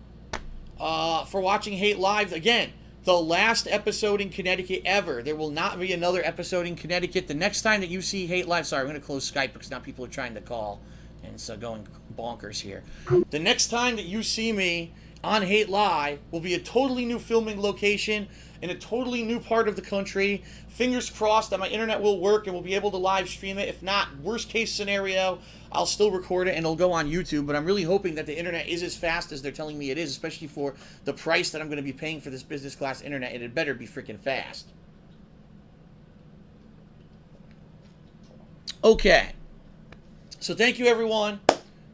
for watching Hate Live. Again, the last episode in Connecticut ever. There will not be another episode in Connecticut. The next time that you see Hate Live... Sorry, I'm going to close Skype because now people are trying to call, and it's going bonkers here. The next time that you see me on Hate Live will be a totally new filming location in a totally new part of the country. Fingers crossed that my internet will work and we'll be able to live stream it. If not, worst case scenario, I'll still record it and it'll go on YouTube. But I'm really hoping that the internet is as fast as they're telling me it is, especially for the price that I'm going to be paying for this business class internet. It had better be freaking fast. Okay. So thank you, everyone,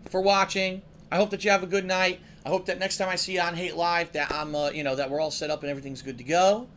for watching. I hope that you have a good night. I hope that next time I see you on Hate Live that I'm, that we're all set up and everything's good to go.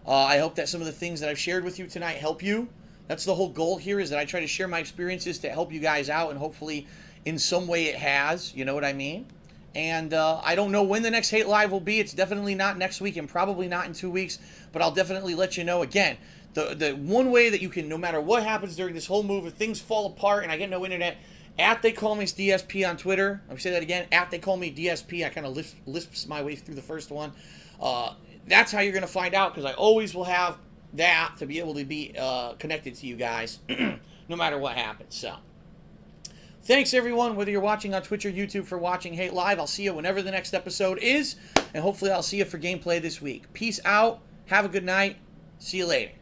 I hope that some of the things that I've shared with you tonight help you. That's the whole goal here, is that I try to share my experiences to help you guys out, and hopefully in some way it has. You know what I mean? And I don't know when the next Hate Live will be. It's definitely not next week and probably not in 2 weeks, but I'll definitely let you know. Again, the one way that you can, no matter what happens during this whole move, if things fall apart and I get no internet, at They Call Me DSP on Twitter. Let me say that again. At They Call Me DSP. I kind of lisps my way through the first one. That's how you're going to find out, because I always will have that to be able to be connected to you guys no matter what happens. So, thanks, everyone, whether you're watching on Twitch or YouTube, for watching Hate Live. I'll see you whenever the next episode is, and hopefully I'll see you for gameplay this week. Peace out. Have a good night. See you later.